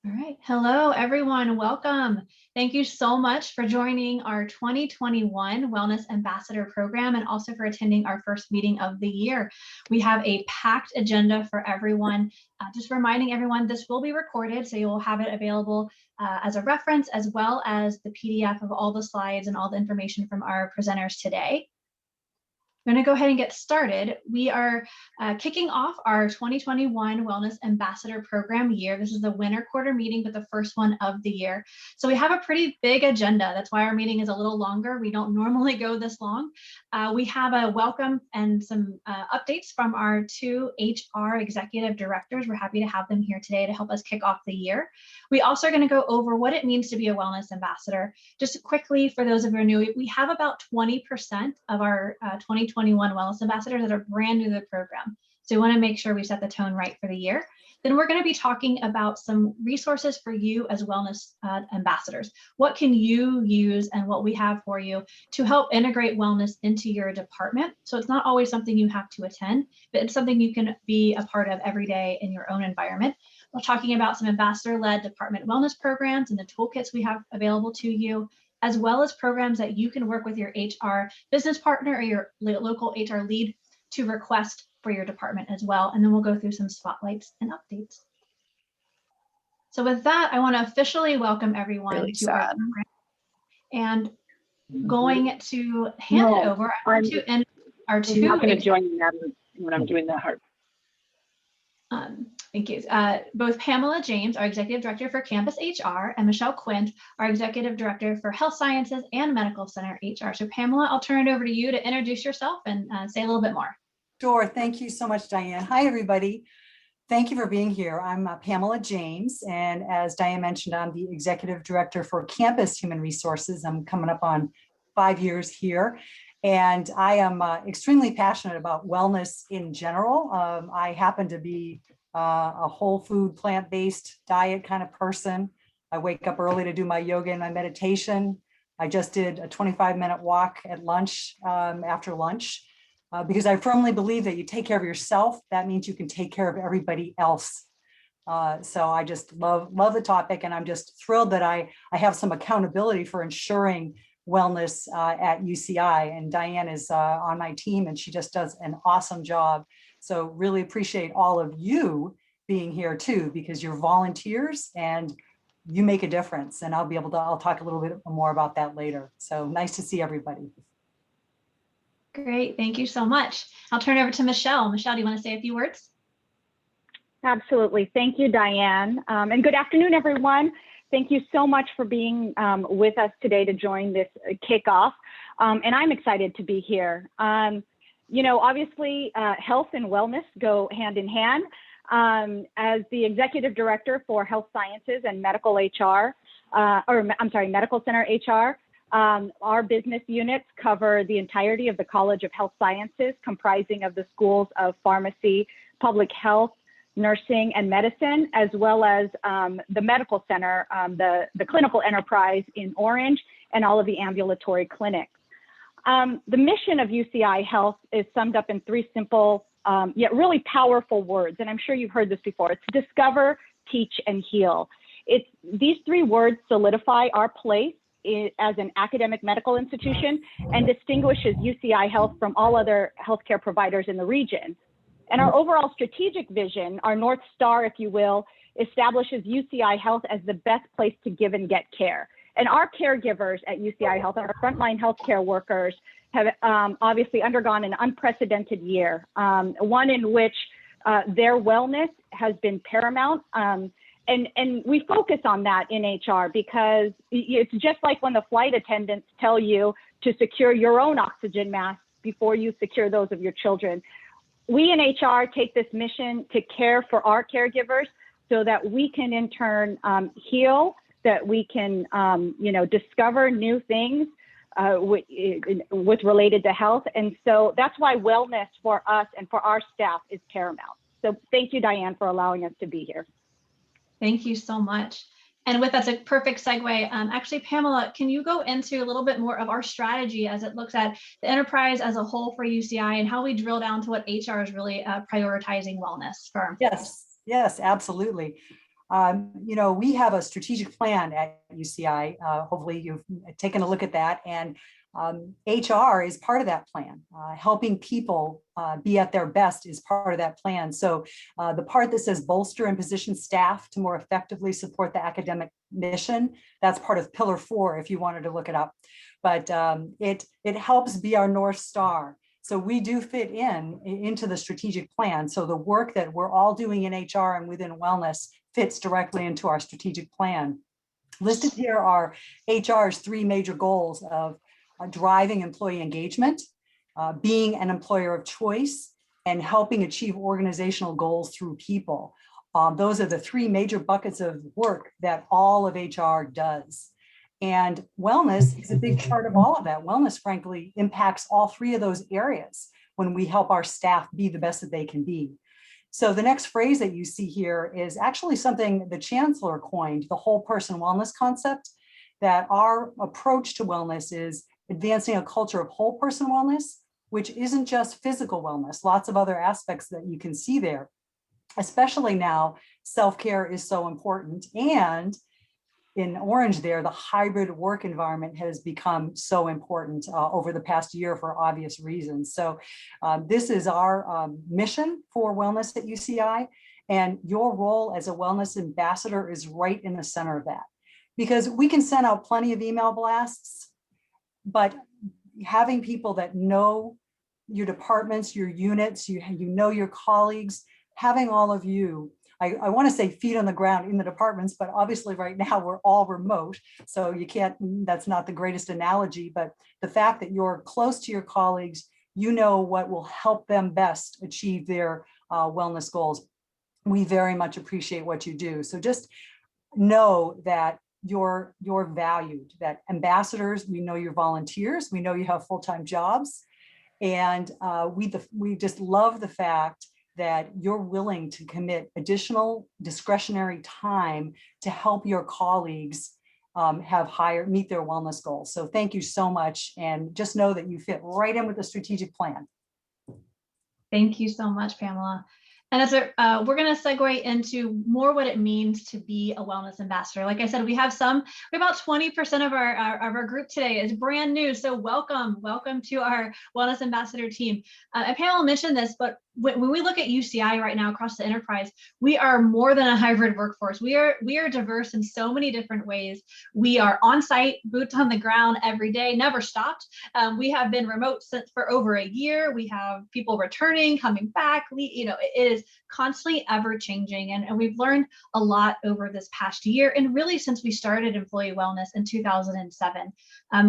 All right. Hello, everyone. Welcome. Thank you so much for joining our 2021 Wellness Ambassador Program and also for attending our first meeting of the year. We have a packed agenda for everyone. Just reminding everyone, this will be recorded, so you'll have it available as a reference, as well as the PDF of all the slides and all the information from our presenters today. I'm going to go ahead and get started. We are kicking off our 2021 Wellness Ambassador Program year. This is the winter quarter meeting, but the first one of the year. So we have a pretty big agenda. That's why our meeting is a little longer. We don't normally go this long. We have a welcome and some updates from our two HR executive directors. We're happy to have them here today to help us kick off the year. We also are going to go over what it means to be a wellness ambassador. Just quickly, for those of you who are new, we have about 20% of our 2021 wellness ambassadors that are brand new to the program. So we want to make sure we set the tone right for the year. Then we're going to be talking about some resources for you as wellness ambassadors. What can you use and what we have for you to help integrate wellness into your department? So it's not always something you have to attend, but it's something you can be a part of every day in your own environment. We're talking about some ambassador-led department wellness programs and the toolkits we have available to you, as well as programs that you can work with your HR business partner or your local HR lead to request for your department as well. And then we'll go through some spotlights and updates. So with that, I want to officially welcome everyone to our program. And going to hand it over to our two. I'm not going to join them when I'm doing the heart. Thank you. Both Pamela James, our Executive Director for Campus HR, and Michelle Quint, our Executive Director for Health Sciences and Medical Center HR. So Pamela, I'll turn it over to you to introduce yourself and say a little bit more. Sure. Thank you so much, Diane. Hi, everybody. Thank you for being here. I'm Pamela James, and as Diane mentioned, I'm the Executive Director for Campus Human Resources. I'm coming up on 5 years here. And I am extremely passionate about wellness in general. I happen to be a whole food, plant-based diet kind of person. I wake up early to do my yoga and my meditation. I just did a 25-minute walk at lunch, after lunch, because I firmly believe that you take care of yourself, that means you can take care of everybody else. So I just love the topic, and I'm just thrilled that I have some accountability for ensuring wellness at UCI, and Diane is on my team, and she just does an awesome job. So really appreciate all of you being here too, because you're volunteers and you make a difference. And I'll talk a little bit more about that later. So nice to see everybody. Great, thank you so much. I'll turn it over to Michelle. Michelle, do you want to say a few words? Absolutely. Thank you, Diane. And good afternoon, everyone. Thank you so much for being with us today to join this kickoff. And I'm excited to be here. You know, obviously, health and wellness go hand in hand. As the Executive Director for Health Sciences and Medical HR, Medical Center HR, our business units cover the entirety of the College of Health Sciences, comprising of the schools of pharmacy, public health, nursing, and medicine, as well as the medical center, the clinical enterprise in Orange, and all of the ambulatory clinics. The mission of UCI Health is summed up in 3 simple yet really powerful words, and I'm sure you've heard this before. It's discover, teach, and heal. These 3 words solidify our place as an academic medical institution and distinguishes UCI Health from all other healthcare providers in the region. And our overall strategic vision, our North Star, if you will, establishes UCI Health as the best place to give and get care. And our caregivers at UCI Health, our frontline healthcare workers, have obviously undergone an unprecedented year, one in which their wellness has been paramount. And we focus on that in HR because it's just like when the flight attendants tell you to secure your own oxygen mask before you secure those of your children. We in HR take this mission to care for our caregivers so that we can in turn heal, that we can discover new things with related to health. And so that's why wellness for us and for our staff is paramount. So thank you, Diane, for allowing us to be here. Thank you so much. And with that's a perfect segue. Actually, Pamela, can you go into a little bit more of our strategy as it looks at the enterprise as a whole for UCI and how we drill down to what HR is really prioritizing wellness for our employees? Yes, absolutely. We have a strategic plan at UCI. Hopefully you've taken a look at that, and HR is part of that plan. Helping people be at their best is part of that plan. So the part that says bolster and position staff to more effectively support the academic mission, that's part of Pillar 4 if you wanted to look it up. But it helps be our North Star. So we do fit into the strategic plan. So the work that we're all doing in HR and within wellness fits directly into our strategic plan. Listed here are HR's 3 major goals of driving employee engagement, being an employer of choice, and helping achieve organizational goals through people. Those are the 3 major buckets of work that all of HR does. And wellness is a big part of all of that. Wellness, frankly, impacts all 3 of those areas when we help our staff be the best that they can be. So the next phrase that you see here is actually something the chancellor coined, the whole person wellness concept, that our approach to wellness is advancing a culture of whole person wellness, which isn't just physical wellness, lots of other aspects that you can see there. Especially now, self-care is so important. And in orange there, the hybrid work environment has become so important over the past year for obvious reasons. So this is our mission for wellness at UCI, and your role as a wellness ambassador is right in the center of that. Because we can send out plenty of email blasts, but having people that know your departments, your units, you know your colleagues, having all of you, I want to say feet on the ground in the departments, but obviously right now we're all remote, so you can't, that's not the greatest analogy, but the fact that you're close to your colleagues, you know what will help them best achieve their wellness goals. We very much appreciate what you do. So just know that you're valued, that ambassadors, we know you're volunteers, we know you have full-time jobs, and we just love the fact that you're willing to commit additional discretionary time to help your colleagues meet their wellness goals. So thank you so much, and just know that you fit right in with the strategic plan. Thank you so much, Pamela. And as we're going to segue into more what it means to be a wellness ambassador. Like I said, we have about 20% of our group today is brand new. So welcome to our wellness ambassador team. And Pamela mentioned this, but when we look at UCI right now across the enterprise, we are more than a hybrid workforce. We are diverse in so many different ways. We are on site, boots on the ground every day, never stopped. We have been remote for over a year. We have people returning, coming back. It is constantly ever changing, and we've learned a lot over this past year, and really since we started employee wellness in 2007.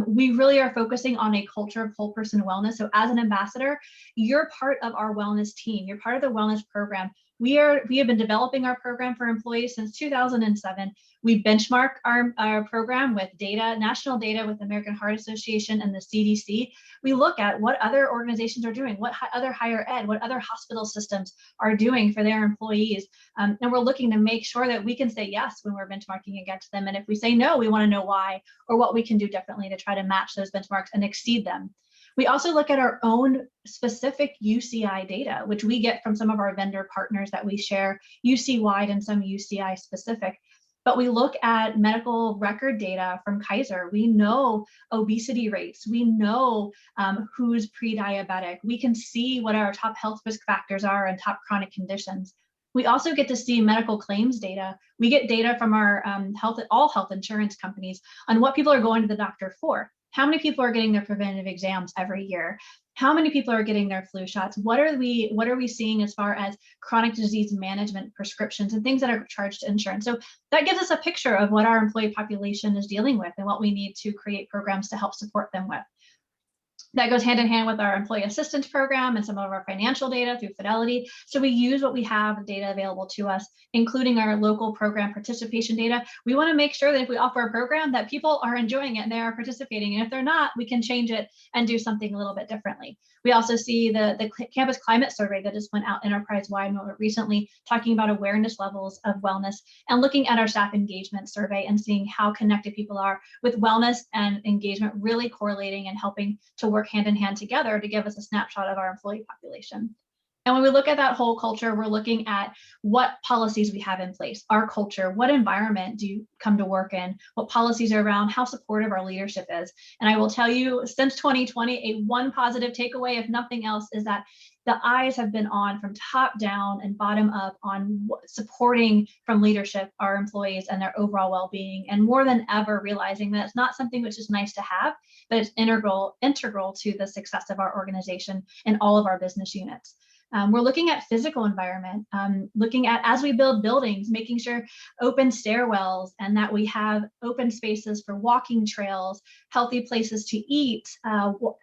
We really are focusing on a culture of whole person wellness. So as an ambassador, you're part of our wellness team. You're part of the wellness program. We have been developing our program for employees since 2007. We benchmark our program with national data with the American Heart Association and the CDC. We look at what other organizations are doing, what other higher ed, what other hospital systems are doing for their employees. And we're looking to make sure that we can say yes when we're benchmarking against them. And if we say no, we want to know why or what we can do differently to try to match those benchmarks and exceed them. We also look at our own specific UCI data, which we get from some of our vendor partners that we share UC-wide and some UCI specific. But we look at medical record data from Kaiser. We know obesity rates. We know who's pre-diabetic. We can see what our top health risk factors are and top chronic conditions. We also get to see medical claims data. We get data from our all health insurance companies on what people are going to the doctor for. How many people are getting their preventative exams every year? How many people are getting their flu shots? What are we seeing as far as chronic disease management prescriptions and things that are charged to insurance? So that gives us a picture of what our employee population is dealing with and what we need to create programs to help support them with. That goes hand in hand with our employee assistance program and some of our financial data through Fidelity. So we use what we have, data available to us, including our local program participation data. We want to make sure that if we offer a program that people are enjoying it and they are participating. And if they're not, we can change it and do something a little bit differently. We also see the campus climate survey that just went out enterprise-wide recently, talking about awareness levels of wellness and looking at our staff engagement survey and seeing how connected people are with wellness and engagement, really correlating and helping to work hand in hand together to give us a snapshot of our employee population. And when we look at that whole culture, we're looking at what policies we have in place, our culture, what environment do you come to work in, what policies are around, how supportive our leadership is. And I will tell you, since 2020, a one positive takeaway, if nothing else, is that the eyes have been on from top down and bottom up on supporting from leadership our employees and their overall well-being, and more than ever realizing that it's not something which is nice to have, but it's integral to the success of our organization and all of our business units. We're looking at physical environment, looking at, as we build buildings, making sure open stairwells and that we have open spaces for walking trails, healthy places to eat,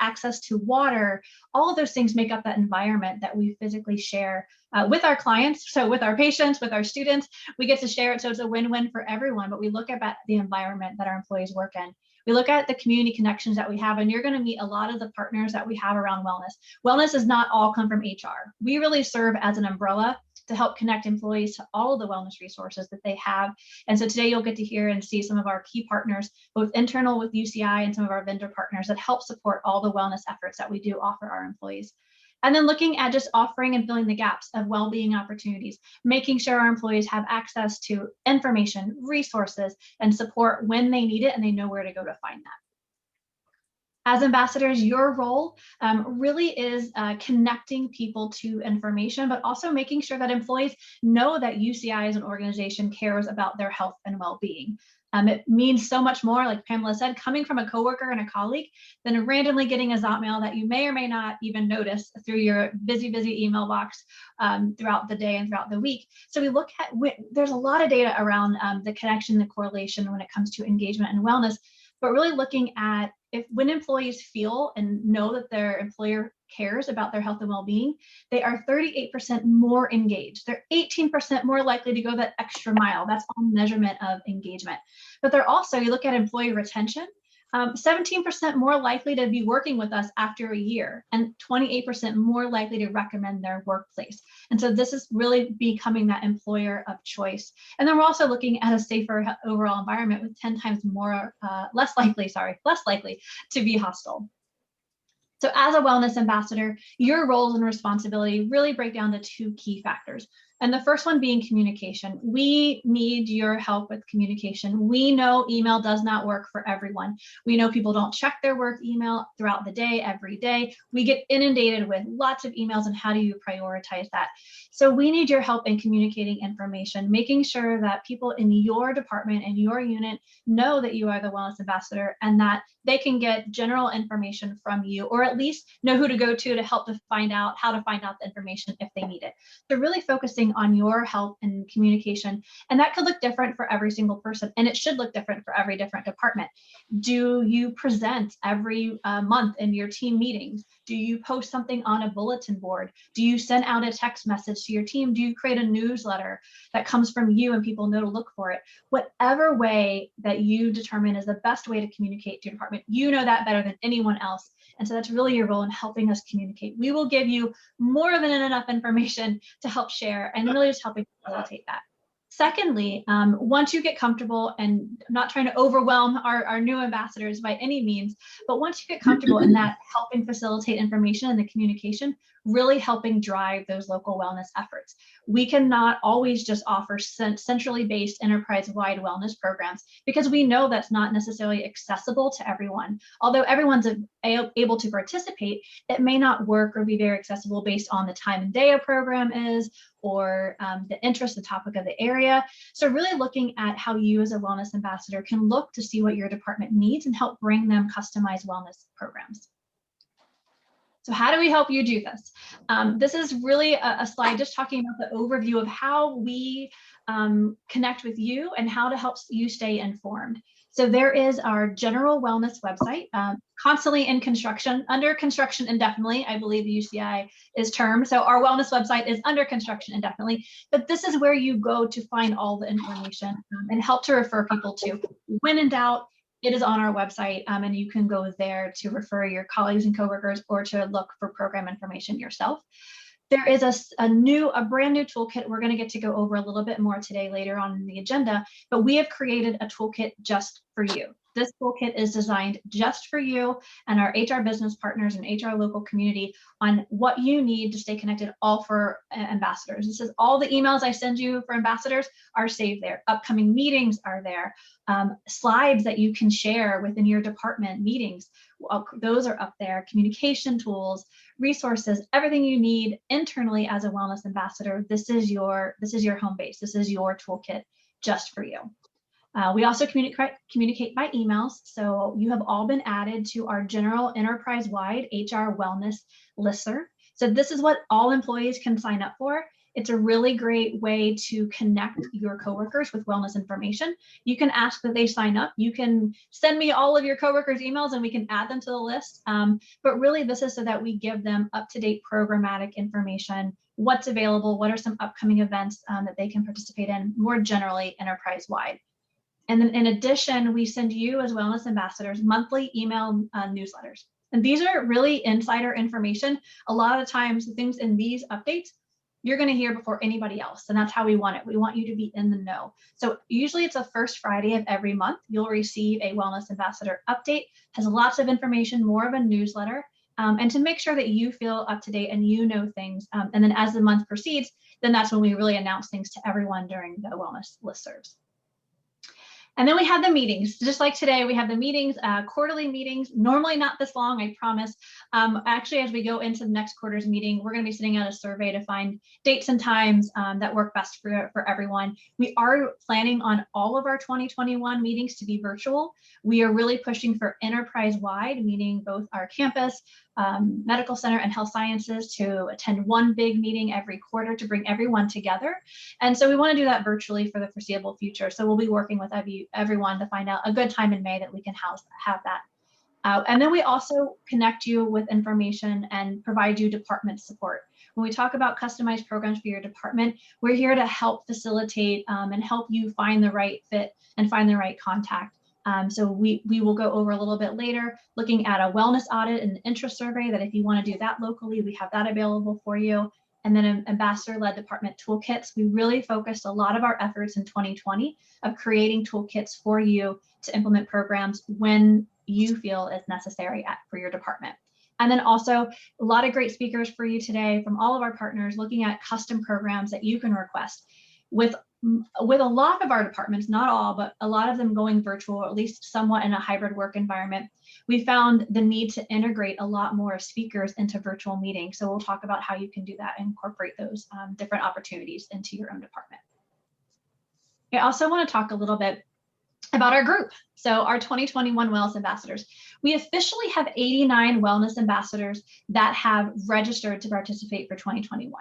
access to water. All of those things make up that environment that we physically share with our clients. So with our patients, with our students, we get to share it. So it's a win-win for everyone, but we look at the environment that our employees work in. We look at the community connections that we have, and you're going to meet a lot of the partners that we have around wellness. Wellness does not all come from HR. We really serve as an umbrella to help connect employees to all of the wellness resources that they have. And so today you'll get to hear and see some of our key partners, both internal with UCI and some of our vendor partners that help support all the wellness efforts that we do offer our employees. And then looking at just offering and filling the gaps of well-being opportunities, making sure our employees have access to information, resources, and support when they need it and they know where to go to find that. As ambassadors, your role really is connecting people to information, but also making sure that employees know that UCI as an organization cares about their health and well-being. It means so much more, like Pamela said, coming from a coworker and a colleague than randomly getting a Zot mail that you may or may not even notice through your busy email box throughout the day and throughout the week. So we look at, there's a lot of data around the connection, the correlation when it comes to engagement and wellness, but really looking at when employees feel and know that their employer cares about their health and well-being, they are 38% more engaged. They're 18% more likely to go that extra mile. That's all measurement of engagement. But they're also, you look at employee retention, 17% more likely to be working with us after a year, and 28% more likely to recommend their workplace. And so this is really becoming that employer of choice. And then we're also looking at a safer overall environment with 10 times less likely to be hostile. So as a wellness ambassador, your roles and responsibility really break down to two key factors. And the first one being communication. We need your help with communication. We know email does not work for everyone. We know people don't check their work email throughout the day, every day. We get inundated with lots of emails, and how do you prioritize that? So we need your help in communicating information, making sure that people in your department and your unit know that you are the wellness ambassador and that they can get general information from you, or at least know who to go to help to find out how to find out the information if they need it. So really focusing on your help and communication, and that could look different for every single person, and it should look different for every different department. Do you present every month in your team meetings? Do you post something on a bulletin board? Do you send out a text message to your team? Do you create a newsletter that comes from you and people know to look for it? Whatever way that you determine is the best way to communicate to your department, you know that better than anyone else. And so that's really your role in helping us communicate. We will give you more than enough information to help share and really just helping facilitate that. Secondly, once you get comfortable, and I'm not trying to overwhelm our new ambassadors by any means, but once you get comfortable in that helping facilitate information and the communication, really helping drive those local wellness efforts. We cannot always just offer centrally based enterprise-wide wellness programs because we know that's not necessarily accessible to everyone. Although everyone's able to participate, it may not work or be very accessible based on the time and day a program is, or the interest, the topic of the area. So really looking at how you as a wellness ambassador can look to see what your department needs and help bring them customized wellness programs. So how do we help you do this? This is really a slide just talking about the overview of how we connect with you and how to help you stay informed. So there is our general wellness website, constantly in construction, under construction indefinitely, I believe UCI is termed. So our wellness website is under construction indefinitely, but this is where you go to find all the information and help to refer people to. When in doubt, it is on our website, and you can go there to refer your colleagues and coworkers or to look for program information yourself. There is a brand new toolkit we're going to get to go over a little bit more today later on in the agenda, but we have created a toolkit just for you. This toolkit is designed just for you and our HR business partners and HR local community on what you need to stay connected, all for ambassadors. This is all the emails I send you for ambassadors are saved there. Upcoming meetings are there. Slides that you can share within your department meetings, those are up there. Communication tools, resources, everything you need internally as a wellness ambassador. This is your home base. This is your toolkit just for you. We also communicate by emails. So you have all been added to our general enterprise-wide HR wellness listserv. So this is what all employees can sign up for. It's a really great way to connect your coworkers with wellness information. You can ask that they sign up. You can send me all of your coworkers' emails and we can add them to the list. But really this is so that we give them up-to-date programmatic information, what's available, what are some upcoming events that they can participate in, more generally enterprise-wide. And then in addition, we send you as wellness ambassadors monthly email newsletters. And these are really insider information. A lot of the times the things in these updates, you're going to hear before anybody else. And that's how we want it. We want you to be in the know. So usually it's the first Friday of every month. You'll receive a wellness ambassador update, has lots of information, more of a newsletter, and to make sure that you feel up to date and you know things. And then as the month proceeds, then that's when we really announce things to everyone during the wellness listservs. And then we have the meetings. Just like today, we have the meetings, quarterly meetings, normally not this long, I promise. Actually, as we go into the next quarter's meeting, we're going to be sending out a survey to find dates and times that work best for everyone. We are planning on all of our 2021 meetings to be virtual. We are really pushing for enterprise-wide, meaning both our campus, medical center and health sciences to attend one big meeting every quarter to bring everyone together. And so we want to do that virtually for the foreseeable future. So we'll be working with everyone to find out a good time in May that we can have that. And then we also connect you with information and provide you department support. When we talk about customized programs for your department, we're here to help facilitate and help you find the right fit and find the right contact. So we will go over a little bit later, looking at a wellness audit and interest survey that if you want to do that locally, we have that available for you. And then an ambassador-led department toolkits. We really focused a lot of our efforts in 2020 of creating toolkits for you to implement programs when you feel is necessary for your department. And then also a lot of great speakers for you today from all of our partners looking at custom programs that you can request. With a lot of our departments, not all, but a lot of them going virtual, or at least somewhat in a hybrid work environment, we found the need to integrate a lot more speakers into virtual meetings. So we'll talk about how you can do that and incorporate those different opportunities into your own department. I also want to talk a little bit about our group. So our 2021 Wellness Ambassadors. We officially have 89 Wellness Ambassadors that have registered to participate for 2021.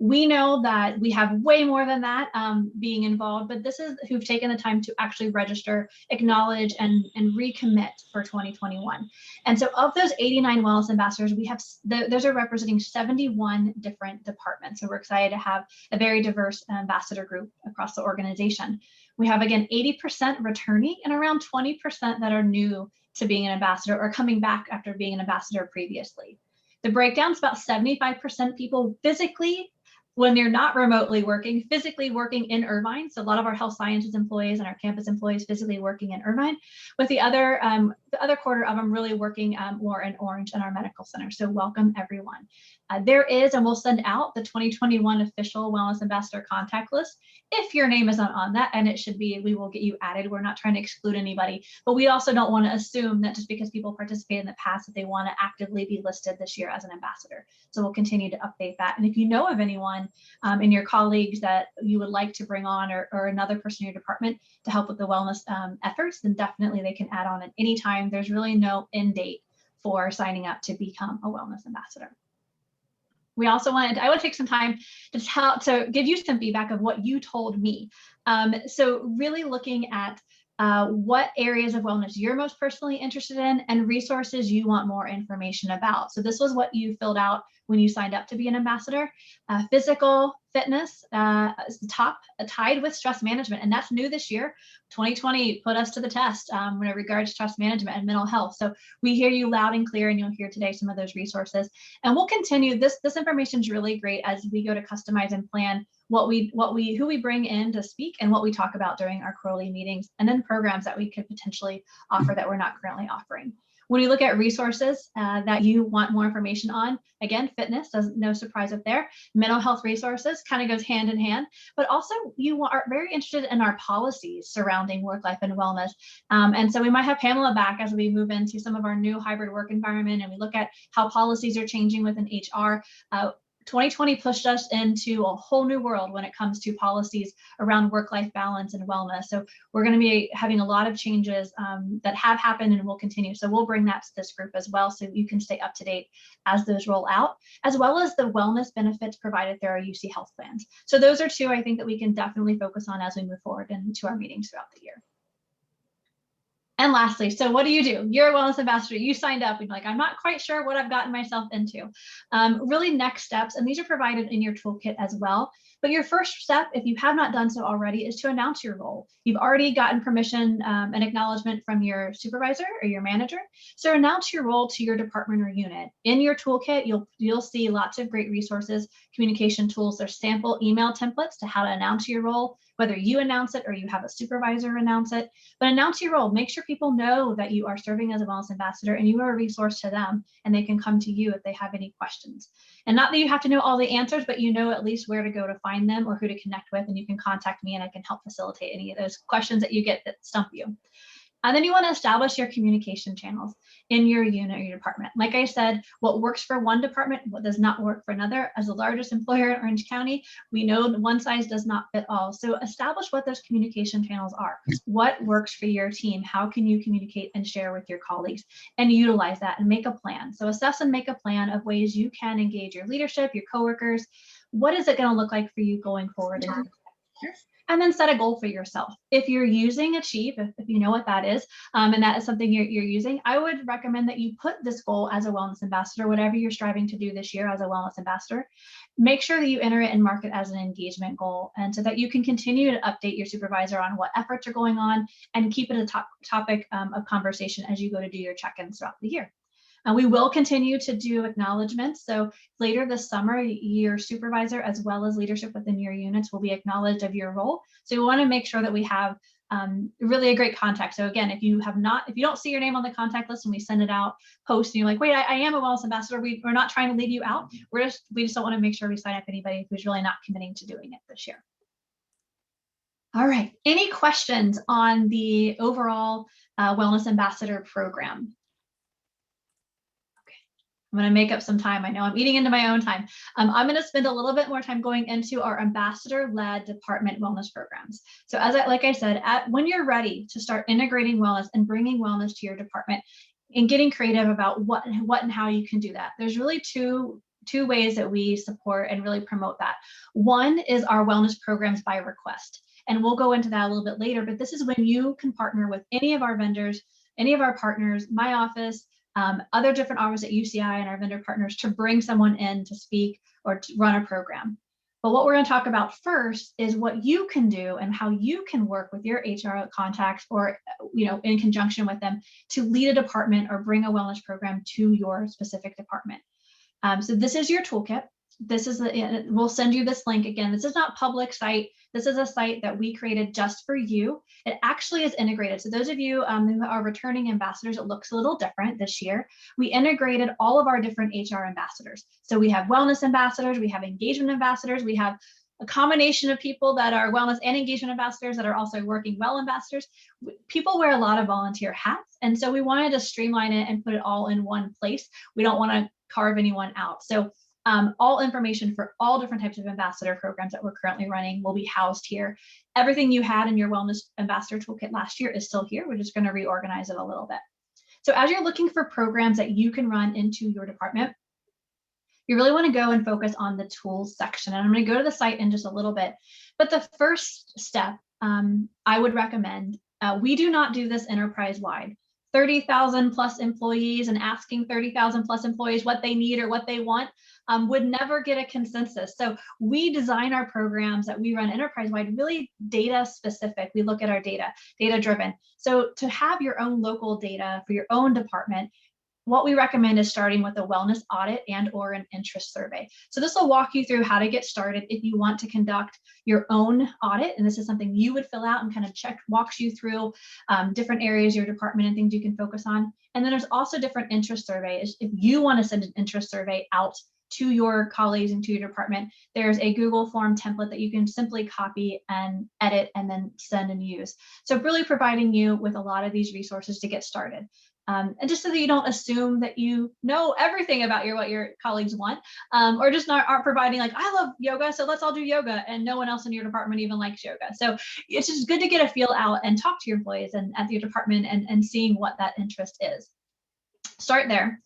We know that we have way more than that being involved, but this is who've taken the time to actually register, acknowledge, and recommit for 2021. And so of those 89 Wellness Ambassadors, we have, those are representing 71 different departments. So we're excited to have a very diverse ambassador group across the organization. We have, again, 80% returning and around 20% that are new to being an ambassador or coming back after being an ambassador previously. The breakdown is about 75% people physically, when they're not remotely working, physically working in Irvine. So a lot of our health sciences employees and our campus employees physically working in Irvine, with the other quarter of them really working more in Orange in our medical center. So welcome everyone. There is, and we'll send out the 2021 official Wellness Ambassador contact list. If your name isn't on that, and it should be, we will get you added. We're not trying to exclude anybody, but we also don't want to assume that just because people participated in the past that they want to actively be listed this year as an ambassador. So we'll continue to update that. And if you know of anyone in your colleagues that you would like to bring on, or another person in your department to help with the wellness efforts, then definitely they can add on at any time. There's really no end date for signing up to become a wellness ambassador. We also I want to take some time to give you some feedback of what you told me. So really looking at what areas of wellness you're most personally interested in and resources you want more information about. So this was what you filled out when you signed up to be an ambassador. Physical fitness is the top, tied with stress management, and that's new this year. 2020 put us to the test when it regards stress management and mental health. So we hear you loud and clear, and you'll hear today some of those resources. And we'll continue. This information is really great as we go to customize and plan who we bring in to speak and what we talk about during our quarterly meetings, and then programs that we could potentially offer that we're not currently offering. When we look at resources that you want more information on, again, fitness, no surprise up there. Mental health resources kind of goes hand in hand, but also you are very interested in our policies surrounding work life and wellness. And so we might have Pamela back as we move into some of our new hybrid work environment and we look at how policies are changing within HR. 2020 pushed us into a whole new world when it comes to policies around work-life balance and wellness. So we're going to be having a lot of changes that have happened and will continue. So we'll bring that to this group as well, so you can stay up to date as those roll out, as well as the wellness benefits provided through our UC health plans. So those are two I think that we can definitely focus on as we move forward into our meetings throughout the year. And lastly, so what do? You're a wellness ambassador. You signed up and like, I'm not quite sure what I've gotten myself into. Really next steps, and these are provided in your toolkit as well. But your first step, if you have not done so already, is to announce your role. You've already gotten permission and acknowledgement from your supervisor or your manager. So announce your role to your department or unit. In your toolkit, you'll see lots of great resources, communication tools. There's sample email templates to how to announce your role, whether you announce it or you have a supervisor announce it. But announce your role. Make sure people know that you are serving as a wellness ambassador and you are a resource to them, and they can come to you if they have any questions. And not that you have to know all the answers, but you know at least where to go to find them or who to connect with, and you can contact me and I can help facilitate any of those questions that you get that stump you. And then you want to establish your communication channels in your unit or your department. Like I said, what works for one department, what does not work for another. As the largest employer in Orange County, we know one size does not fit all. So establish what those communication channels are. What works for your team? How can you communicate and share with your colleagues, and utilize that and make a plan? So assess and make a plan of ways you can engage your leadership, your coworkers. What is it going to look like for you going forward? And then set a goal for yourself. If you're using Achieve, if you know what that is, and that is something you're using, I would recommend that you put this goal as a wellness ambassador, whatever you're striving to do this year as a wellness ambassador. Make sure that you enter it and mark it as an engagement goal, and so that you can continue to update your supervisor on what efforts are going on and keep it a topic of conversation as you go to do your check-ins throughout the year. We will continue to do acknowledgements. So later this summer, your supervisor as well as leadership within your units will be acknowledged of your role. So we want to make sure that we have really a great contact. So again, if you don't see your name on the contact list and we send it out post and you're like, wait, I am a wellness ambassador, we're not trying to leave you out. We just don't want to make sure we sign up anybody who's really not committing to doing it this year. All right, any questions on the overall wellness ambassador program? I'm going to make up some time. I know I'm eating into my own time. I'm going to spend a little bit more time going into our ambassador-led department wellness programs. So like I said, when you're ready to start integrating wellness and bringing wellness to your department and getting creative about what and how you can do that, there's really two ways that we support and really promote that. One is our wellness programs by request. And we'll go into that a little bit later, but this is when you can partner with any of our vendors, any of our partners, my office, other different offices at UCI and our vendor partners to bring someone in to speak or to run a program. But what we're going to talk about first is what you can do and how you can work with your HR contacts or, in conjunction with them to lead a department or bring a wellness program to your specific department. So this is your toolkit. We'll send you this link again. This is not public site. This is a site that we created just for you. It actually is integrated. So those of you who are returning ambassadors, it looks a little different this year. We integrated all of our different HR ambassadors. So we have wellness ambassadors, we have engagement ambassadors, we have a combination of people that are wellness and engagement ambassadors that are also working well ambassadors. People wear a lot of volunteer hats. And so we wanted to streamline it and put it all in one place. We don't want to carve anyone out. So all information for all different types of ambassador programs that we're currently running will be housed here. Everything you had in your wellness ambassador toolkit last year is still here. We're just going to reorganize it a little bit. So as you're looking for programs that you can run into your department, you really want to go and focus on the tools section. And I'm going to go to the site in just a little bit. But the first step I would recommend, we do not do this enterprise-wide. 30,000 plus employees and asking 30,000 plus employees what they need or what they want would never get a consensus. So we design our programs that we run enterprise-wide really data specific. We look at our data driven. So to have your own local data for your own department, what we recommend is starting with a wellness audit and or an interest survey. So this will walk you through how to get started if you want to conduct your own audit. And this is something you would fill out and kind of walks you through different areas, your department and things you can focus on. And then there's also different interest surveys. If you want to send an interest survey out to your colleagues and to your department, there's a Google form template that you can simply copy and edit and then send and use. So really providing you with a lot of these resources to get started. And just so that you don't assume that you know everything about what your colleagues want, or just aren't providing like, I love yoga, so let's all do yoga, and no one else in your department even likes yoga. So it's just good to get a feel out and talk to your employees and at your department and seeing what that interest is. Start there.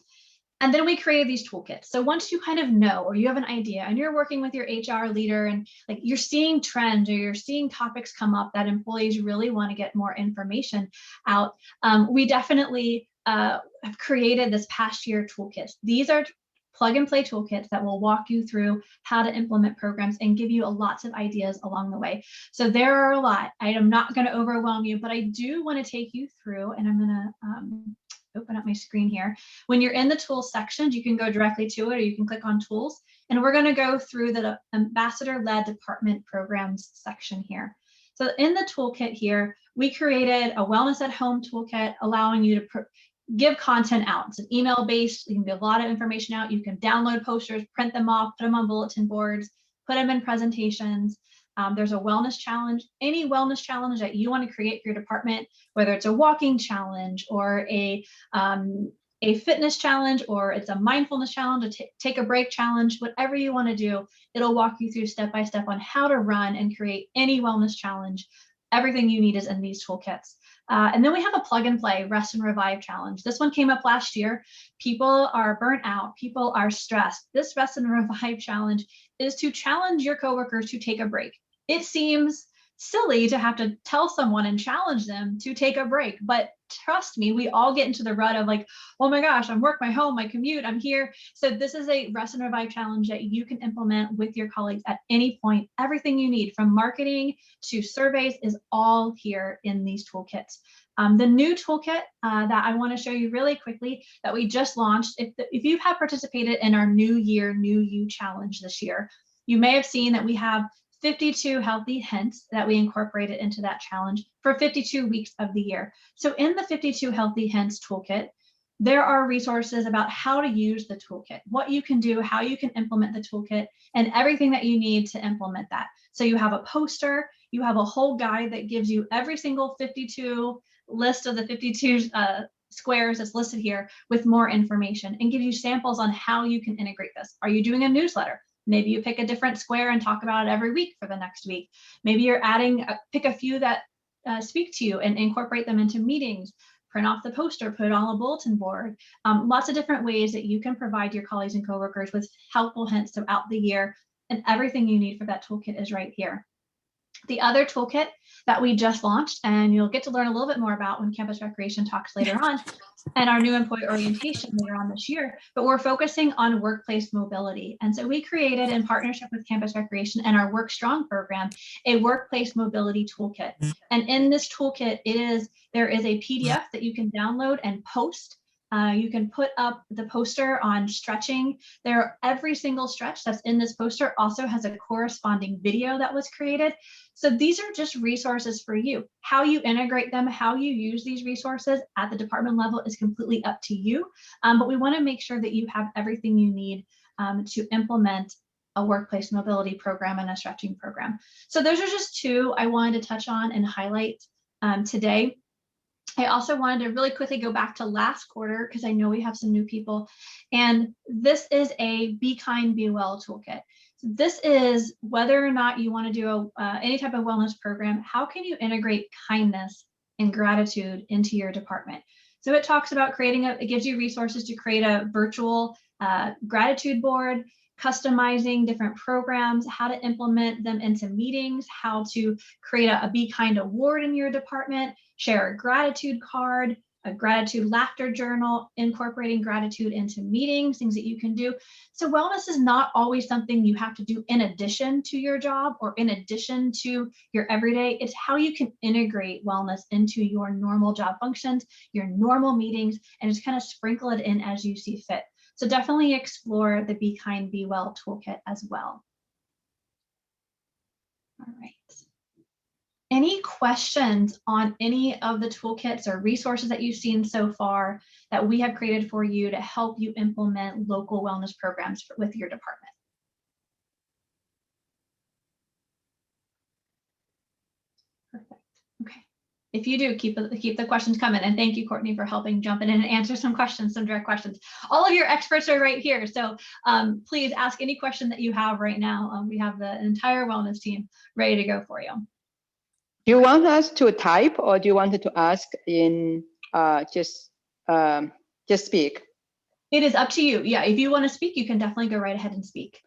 And then we created these toolkits. So once you kind of know, or you have an idea and you're working with your HR leader and like you're seeing trends or you're seeing topics come up that employees really want to get more information out, we definitely have created this past year toolkits. These are plug and play toolkits that will walk you through how to implement programs and give you lots of ideas along the way. So there are a lot. I am not going to overwhelm you, but I do want to take you through, and I'm going to open up my screen here. When you're in the tools sections, you can go directly to it or you can click on tools. And we're going to go through the ambassador-led department programs section here. So in the toolkit here, we created a wellness at home toolkit, allowing you to give content out. It's an email based. You can give a lot of information out. You can download posters, print them off, put them on bulletin boards, put them in presentations. There's a wellness challenge, any wellness challenge that you want to create for your department, whether it's a walking challenge or a fitness challenge, or it's a mindfulness challenge, a take a break challenge, whatever you want to do, it'll walk you through step by step on how to run and create any wellness challenge. Everything you need is in these toolkits. And then we have a plug and play rest and revive challenge. This one came up last year. People are burnt out. People are stressed. This rest and revive challenge is to challenge your coworkers to take a break. It seems silly to have to tell someone and challenge them to take a break, but trust me, we all get into the rut of like, oh my gosh, I'm work, my home, my commute, I'm here. So this is a rest and revive challenge that you can implement with your colleagues at any point. Everything you need from marketing to surveys is all here in these toolkits. The new toolkit that I want to show you really quickly that we just launched, if you have participated in our New Year, New You challenge this year, you may have seen that we have 52 healthy hints that we incorporated into that challenge for 52 weeks of the year. So in the 52 healthy hints toolkit, there are resources about how to use the toolkit, what you can do, how you can implement the toolkit, and everything that you need to implement that. So you have a poster, you have a whole guide that gives you every single 52 list of the 52 squares that's listed here with more information, and gives you samples on how you can integrate this. Are you doing a newsletter? Maybe you pick a different square and talk about it every week for the next week. Maybe you're adding, pick a few that speak to you and incorporate them into meetings, print off the poster, put it on a bulletin board. Lots of different ways that you can provide your colleagues and coworkers with helpful hints throughout the year, and everything you need for that toolkit is right here. The other toolkit that we just launched, and you'll get to learn a little bit more about when Campus Recreation talks later on, and our new employee orientation later on this year, but we're focusing on workplace mobility. And so we created, in partnership with Campus Recreation and our Work Strong program, a workplace mobility toolkit. And in this toolkit, there is a PDF that you can download and post. You can put up the poster on stretching. Every single stretch that's in this poster also has a corresponding video that was created. So these are just resources for you. How you integrate them, how you use these resources at the department level is completely up to you. But we want to make sure that you have everything you need to implement a workplace mobility program and a stretching program. So those are just two I wanted to touch on and highlight today. I also wanted to really quickly go back to last quarter because I know we have some new people. And this is a Be Kind, Be Well toolkit. So this is whether or not you want to do any type of wellness program, how can you integrate kindness and gratitude into your department? So it talks about it gives you resources to create a virtual gratitude board, customizing different programs, how to implement them into meetings, how to create a Be Kind award in your department, share a gratitude card, a gratitude laughter journal, incorporating gratitude into meetings, things that you can do. So wellness is not always something you have to do in addition to your job or in addition to your everyday. It's how you can integrate wellness into your normal job functions, your normal meetings, and just kind of sprinkle it in as you see fit. So definitely explore the Be Kind, Be Well toolkit as well. All right. Any questions on any of the toolkits or resources that you've seen so far that we have created for you to help you implement local wellness programs with your department? Perfect. Okay. If you do, keep the questions coming. And thank you, Courtney, for helping jump in and answer some questions, some direct questions. All of your experts are right here. So please ask any question that you have right now. We have the entire wellness team ready to go for you. Do you want us to type, or do you want to ask in just speak? It is up to you. Yeah, if you want to speak, you can definitely go right ahead and speak.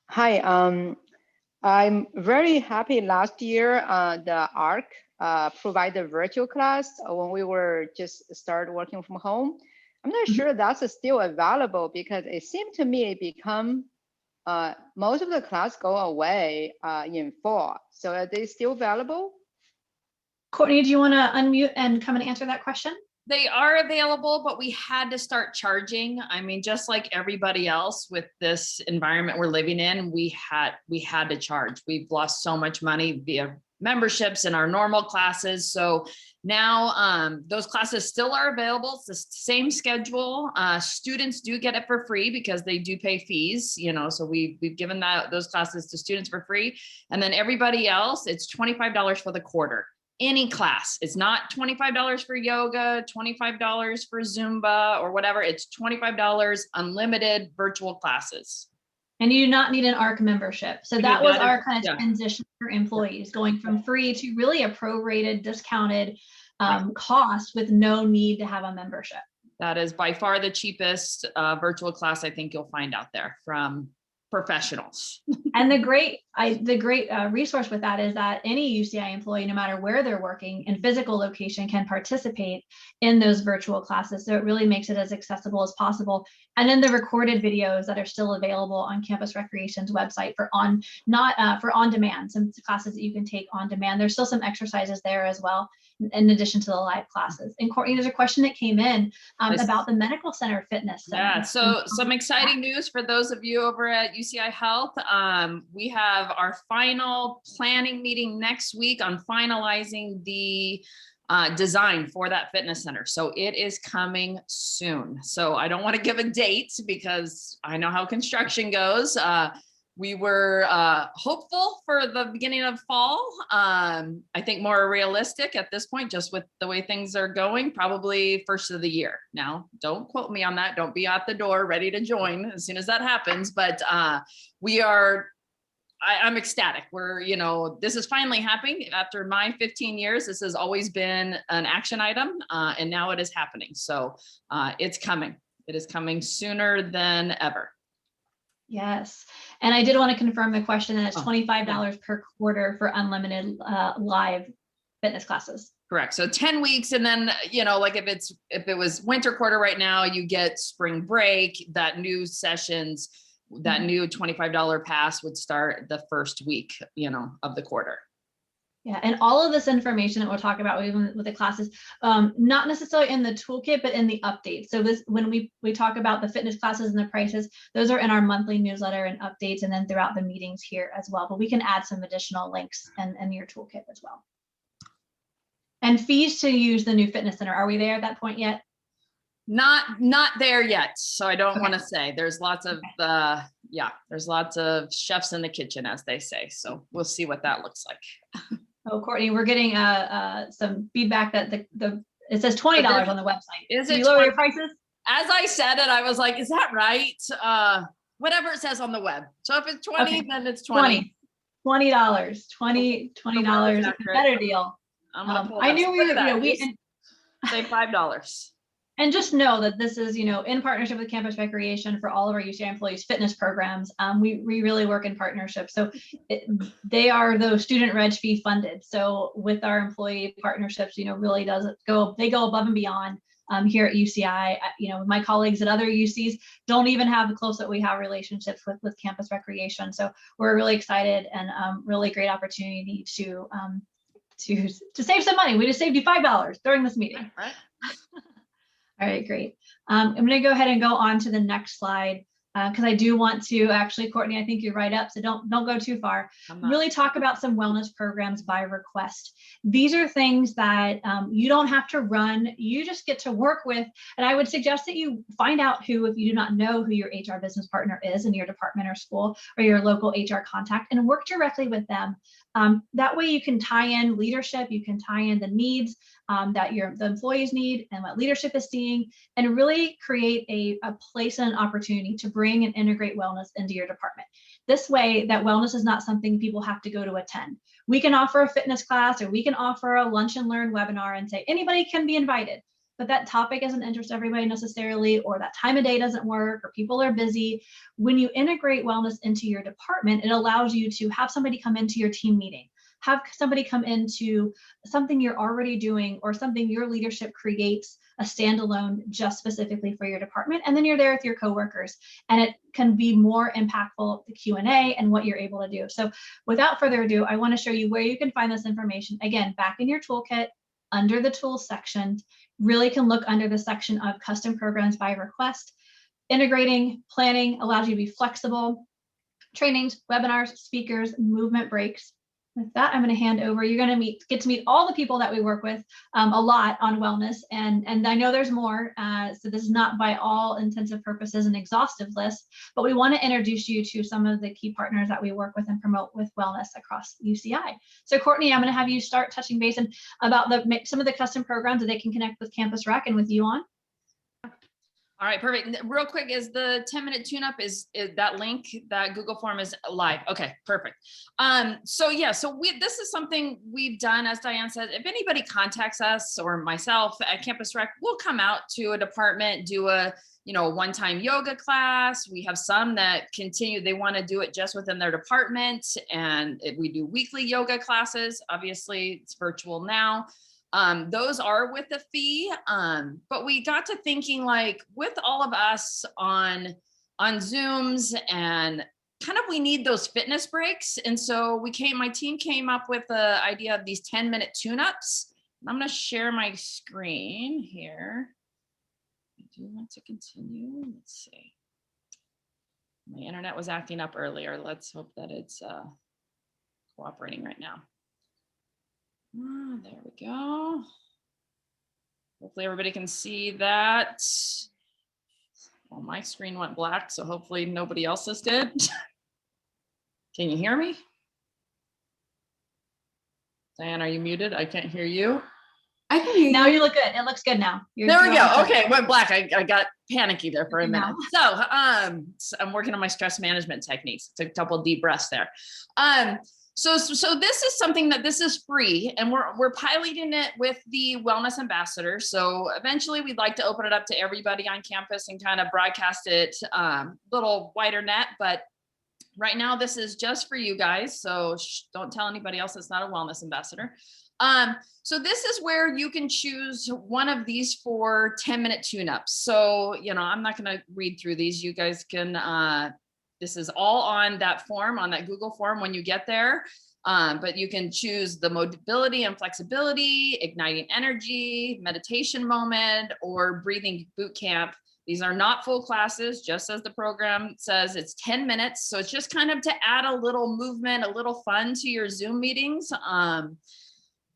Hi, I'm very happy last year the ARC provided a virtual class when we were just started working from home. I'm not sure that's still available because it seemed to me it become most of the class go away in fall. So are they still available? Courtney, do you want to unmute and come and answer that question? They are available, but we had to start charging. I mean, just like everybody else with this environment we're living in, we had to charge. We've lost so much money via memberships in our normal classes. So now those classes still are available. It's the same schedule. Students do get it for free because they do pay fees, you know, so we've given those classes to students for free. And then everybody else, it's $25 for the quarter. Any class. It's not $25 for yoga, $25 for Zumba or whatever. It's $25 unlimited virtual classes. And you do not need an ARC membership. So that was our kind of transition for employees, going from free to really a prorated, discounted cost with no need to have a membership. That is by far the cheapest virtual class I think you'll find out there from professionals. And the great resource with that is that any UCI employee, no matter where they're working in physical location, can participate in those virtual classes. So it really makes it as accessible as possible. And then the recorded videos that are still available on Campus Recreation's website for on demand, some classes that you can take on demand. There's still some exercises there as well, in addition to the live classes. And Courtney, there's a question that came in about the Medical Center Fitness Center. Yeah, so some exciting news for those of you over at UCI Health. We have our final planning meeting next week on finalizing the design for that fitness center. So it is coming soon. So I don't want to give a date because I know how construction goes. We were hopeful for the beginning of fall. I think more realistic at this point, just with the way things are going, probably first of the year. Now, don't quote me on that. Don't be at the door ready to join as soon as that happens. But I'm ecstatic. This is finally happening after my 15 years. This has always been an action item, and now it is happening. So it's coming. It is coming sooner than ever. Yes. And I did want to confirm the question that it's $25 per quarter for unlimited live fitness classes. Correct. So 10 weeks. And then, like if it was winter quarter right now, you get spring break, that new sessions, that new $25 pass would start the first week, of the quarter. Yeah, and all of this information that we'll talk about even with the classes, not necessarily in the toolkit, but in the updates. So when we talk about the fitness classes and the prices, those are in our monthly newsletter and updates, and then throughout the meetings here as well. But we can add some additional links in your toolkit as well. And fees to use the new fitness center. Are we there at that point yet? Not there yet. So I don't want to say. There's lots of there's lots of chefs in the kitchen, as they say. So we'll see what that looks like. Oh, Courtney, we're getting some feedback that it says $20 on the website. Is it you lower your prices? As I said it, I was like, is that right? Whatever it says on the web. So if it's 20, then it's 20. $20. $20. Better deal. I knew we say $5. And just know that this is, in partnership with Campus Recreation for all of our UCI employees fitness programs. We really work in partnership. So they are those student reg fee funded. So with our employee partnerships, really they go above and beyond here at UCI. My colleagues at other UCs don't even have the close that we have relationships with Campus Recreation. So we're really excited and really great opportunity to save some money. We just saved you $5 during this meeting. Right. All right, great. I'm going to go ahead and go on to the next slide because I do want to actually, Courtney, I think you're right up, so don't go too far. Really talk about some wellness programs by request. These are things that you don't have to run, you just get to work with. And I would suggest that you find out who, if you do not know who your HR business partner is in your department or school or your local HR contact, and work directly with them. That way you can tie in leadership, you can tie in the needs that the employees need and what leadership is seeing, and really create a place and an opportunity to bring and integrate wellness into your department. This way, that wellness is not something people have to go to attend. We can offer a fitness class, or we can offer a lunch and learn webinar and say anybody can be invited, but that topic doesn't interest everybody necessarily, or that time of day doesn't work, or people are busy. When you integrate wellness into your department, it allows you to have somebody come into your team meeting, have somebody come into something you're already doing or something your leadership creates a standalone just specifically for your department. And then you're there with your coworkers, and it can be more impactful, the Q&A and what you're able to do. So without further ado, I want to show you where you can find this information. Again, back in your toolkit, under the tools section, really can look under the section of custom programs by request. Integrating planning allows you to be flexible. Trainings, webinars, speakers, movement breaks. With that, I'm going to hand over. You're going to get to meet all the people that we work with a lot on wellness, and I know there's more. So this is not by all intensive purposes an exhaustive list, but we want to introduce you to some of the key partners that we work with and promote with wellness across UCI. So Courtney, I'm going to have you start touching base about some of the custom programs that they can connect with Campus Rec and with you on. All right, perfect. Real quick, is the 10-minute tune-up, is that link, that Google form is live? Okay, perfect. So this is something we've done, as Diane said. If anybody contacts us or myself at Campus Rec, we'll come out to a department, do a one-time yoga class. We have some that continue, they want to do it just within their department, and we do weekly yoga classes. Obviously, it's virtual now. Those are with a fee, but we got to thinking, like, with all of us on Zooms, and kind of we need those fitness breaks. And so my team came up with the idea of these 10-minute tune-ups. I'm going to share my screen here. I do want to continue. Let's see. My internet was acting up earlier. Let's hope that it's cooperating right now. There we go. Hopefully everybody can see that. Well, my screen went black, so hopefully nobody else's did. Can you hear me? Diane, are you muted? I can't hear you. I can hear you. Now you look good. It looks good now. There we go. Okay, it went black. I got panicky there for a minute. So I'm working on my stress management techniques. Took a couple of deep breaths there. So this is something that this is free, and we're piloting it with the wellness ambassador. So eventually we'd like to open it up to everybody on campus and kind of broadcast it a little wider net. But right now this is just for you guys. So don't tell anybody else it's not a wellness ambassador. So this is where you can choose one of these for 10-minute tune-ups. So, I'm not going to read through these. You guys can, this is all on that form, on that Google form when you get there. But you can choose the mobility and flexibility, igniting energy, meditation moment, or breathing boot camp. These are not full classes, just as the program says, it's 10 minutes. So it's just kind of to add a little movement, a little fun to your Zoom meetings.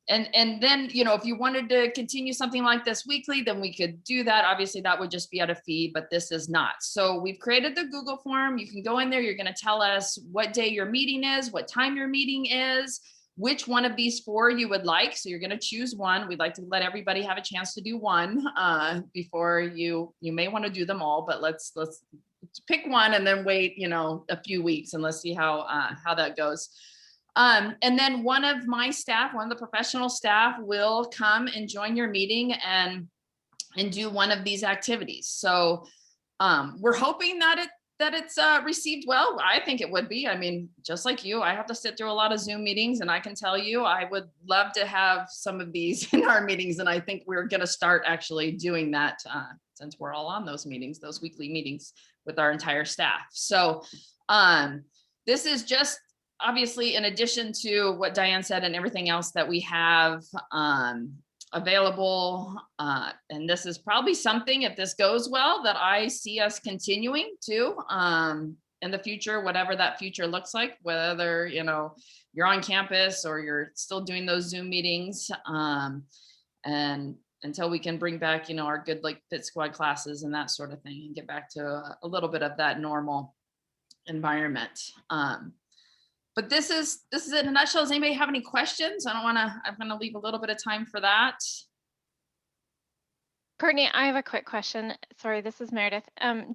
And then, if you wanted to continue something like this weekly, then we could do that. Obviously, that would just be at a fee, but this is not. So we've created the Google form. You can go in there. You're going to tell us what day your meeting is, what time your meeting is, which one of these 4 you would like. So you're going to choose one. We'd like to let everybody have a chance to do one before you may want to do them all, but let's pick one and then wait, a few weeks, and let's see how that goes. And then one of my staff, one of the professional staff, will come and join your meeting and and do one of these activities. So we're hoping that it's received well. I think it would be. I mean, just like you, I have to sit through a lot of Zoom meetings, and I can tell you, I would love to have some of these in our meetings. And I think we're going to start actually doing that since we're all on those meetings, those weekly meetings with our entire staff. So this is just obviously in addition to what Diane said and everything else that we have available. And this is probably something, if this goes well, that I see us continuing to in the future, whatever that future looks like, whether, you know, you're on campus or you're still doing those Zoom meetings. And until we can bring back, you know, our good like Fit Squad classes and that sort of thing, and get back to a little bit of that normal environment. But this is it in a nutshell. Does anybody have any questions? I'm gonna leave a little bit of time for that. Courtney, I have a quick question. Sorry, this is Meredith.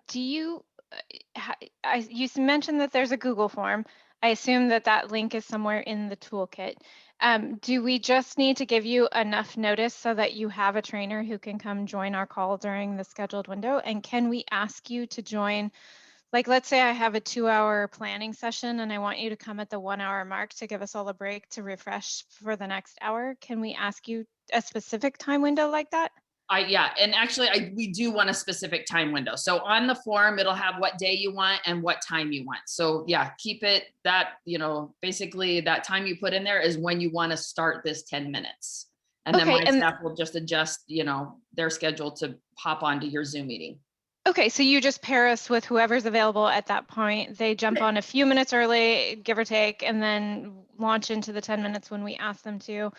Do you, you mentioned that there's a Google form. I assume that link is somewhere in the toolkit. Do we just need to give you enough notice so that you have a trainer who can come join our call during the scheduled window? And can we ask you to join? Like, let's say I have a 2-hour planning session and I want you to come at the 1-hour mark to give us all a break to refresh for the next hour. Can we ask you a specific time window like that? Yeah, and actually we do want a specific time window. So on the form, it'll have what day you want and what time you want. So yeah, keep it that, you know, basically that time you put in there is when you want to start this 10 minutes. And then my staff will just adjust, you know, their schedule to hop onto your Zoom meeting. Okay, so you just pair us with whoever's available at that point. They jump on a few minutes early, give or take, and then launch into the 10 minutes when we ask them to,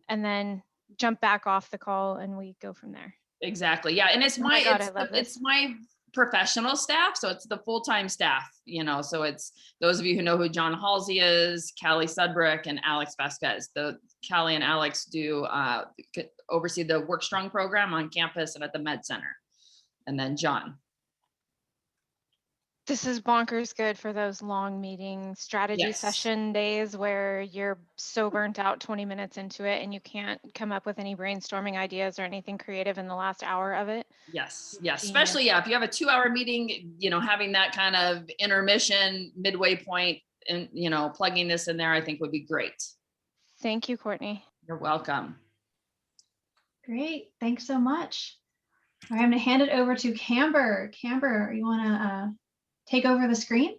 and then jump back off the call and we go from there. Exactly. Yeah. And it's it's my professional staff. So it's the full-time staff, you know, so it's those of you who know who John Halsey is, Callie Sudbrick, and Alex Vasquez. Callie and Alex do oversee the Work Strong program on campus and at the Med Center. And then John. This is bonkers good for those long meeting strategy session days where you're so burnt out 20 minutes into it and you can't come up with any brainstorming ideas or anything creative in the last hour of it. Yes. Yes. Especially, yeah, if you have a 2-hour meeting, you know, having that kind of intermission midway point and, you know, plugging this in there, I think would be great. Thank you, Courtney. You're welcome. Great. Thanks so much. All right, I'm going to hand it over to Camber. Camber, you want to take over the screen?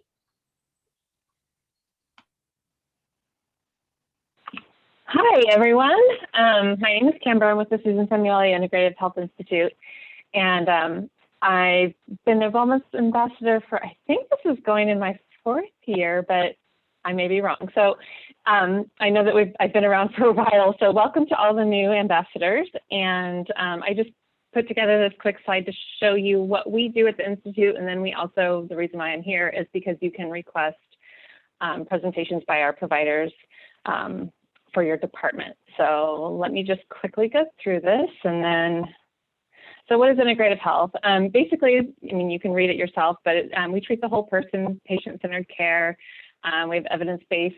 Hi, everyone. My name is Camber. I'm with the Susan Samueli Integrative Health Institute. And I've been a wellness ambassador for, I think this is going in my 4th year, but I may be wrong. So I know that I've been around for a while. So welcome to all the new ambassadors. And I just put together this quick slide to show you what we do at the Institute. And then the reason why I'm here is because you can request presentations by our providers for your department. So let me just quickly go through this. And then, so what is integrative health? Basically, I mean, you can read it yourself, but we treat the whole person, patient-centered care. We have evidence-based,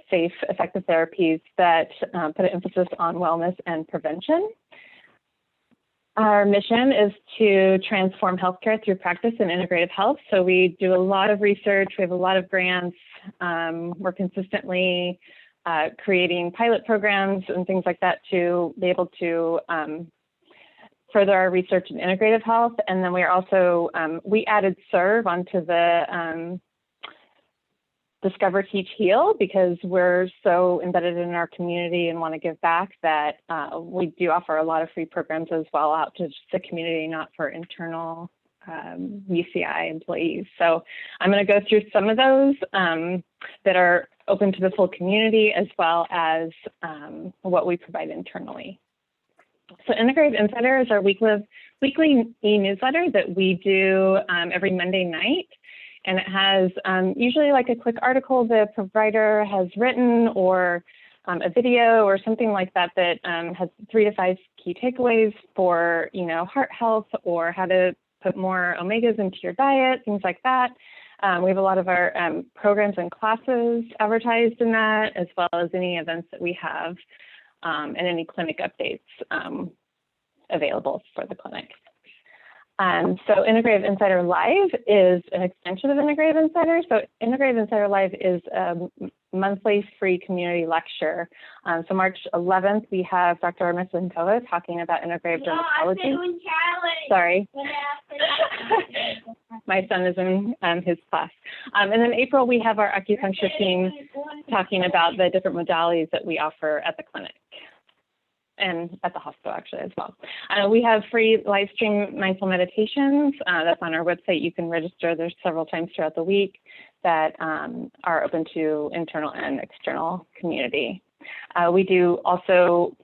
safe, effective therapies that put an emphasis on wellness and prevention. Our mission is to transform healthcare through practice and integrative health. So we do a lot of research. We have a lot of grants. We're consistently creating pilot programs and things like that to be able to further our research in integrative health. And then we are also, we added SERVE onto the Discover, Teach, Heal, because we're so embedded in our community and want to give back that we do offer a lot of free programs as well out to the community, not for internal UCI employees. So I'm going to go through some of those that are open to the full community, as well as what we provide internally. So Integrative Insider is our weekly e-newsletter that we do every Monday night. And it has usually like a quick article the provider has written, or a video or something like that that has 3 to 5 key takeaways for, you know, heart health, or how to put more omegas into your diet, things like that. We have a lot of our programs and classes advertised in that, as well as any events that we have and any clinic updates. available for the clinic. So Integrative Insider Live is an extension of Integrative Insider. So Integrative Insider Live is a monthly free community lecture. So March 11th, we have Dr. Masankova talking about integrative dermatology. Sorry. My son is in his class. And then April, we have our acupuncture team talking about the different modalities that we offer at the clinic and at the hospital actually as well. We have free live stream mindful meditations. That's on our website. You can register. There's several times throughout the week that are open to internal and external community. We do also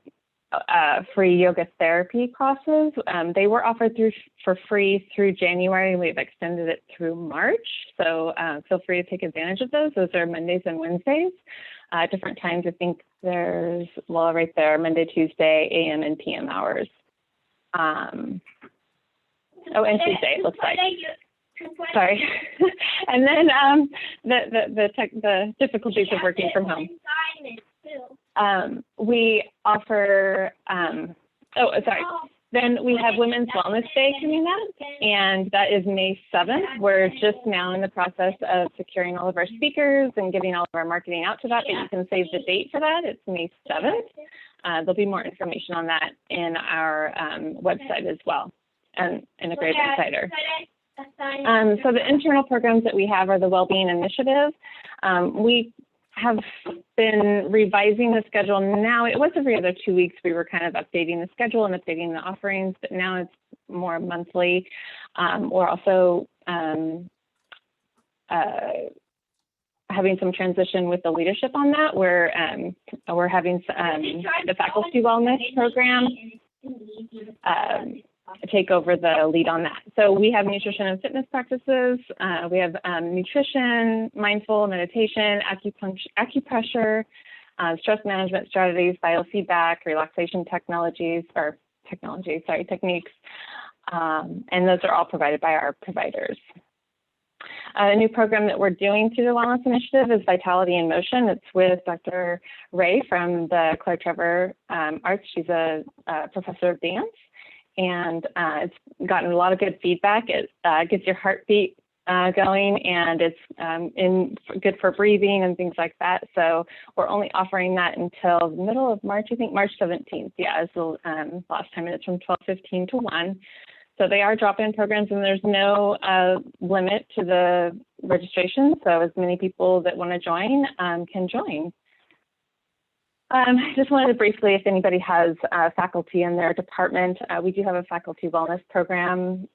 free yoga therapy classes. They were offered for free through January. We've extended it through March. So feel free to take advantage of those. Those are Mondays and Wednesdays. Different times. I think there's, well, right there, Monday, Tuesday, AM and PM hours. Oh, and Tuesday, it looks like. Sorry. And then the difficulties of working from home. We offer, Then we have Women's Wellness Day coming up, and that is May 7th. We're just now in the process of securing all of our speakers and getting all of our marketing out to that, but you can save the date for that. It's May 7th. There'll be more information on that in our website as well, and Integrative Insider. So the internal programs that we have are the Wellbeing Initiative. We have been revising the schedule. Now it was every other 2 weeks. We were kind of updating the schedule and updating the offerings, but now it's more monthly. We're also having some transition with the leadership on that. We're having the faculty wellness program take over the lead on that. So we have nutrition and fitness practices. We have nutrition, mindful meditation, acupressure, stress management strategies, biofeedback, relaxation techniques. And those are all provided by our providers. A new program that we're doing through the Wellness Initiative is Vitality in Motion. It's with Dr. Ray from the Claire Trevor Arts. She's a professor of dance. And it's gotten a lot of good feedback. It gets your heartbeat going, and it's good for breathing and things like that. So we're only offering that until the middle of March, I think March 17th. Yeah, is the last time, and it's from 12:15 to 1. So they are drop-in programs, and there's no limit to the registration. So as many people that want to join can join. Just wanted to briefly, if anybody has faculty in their department, we do have a faculty wellness program.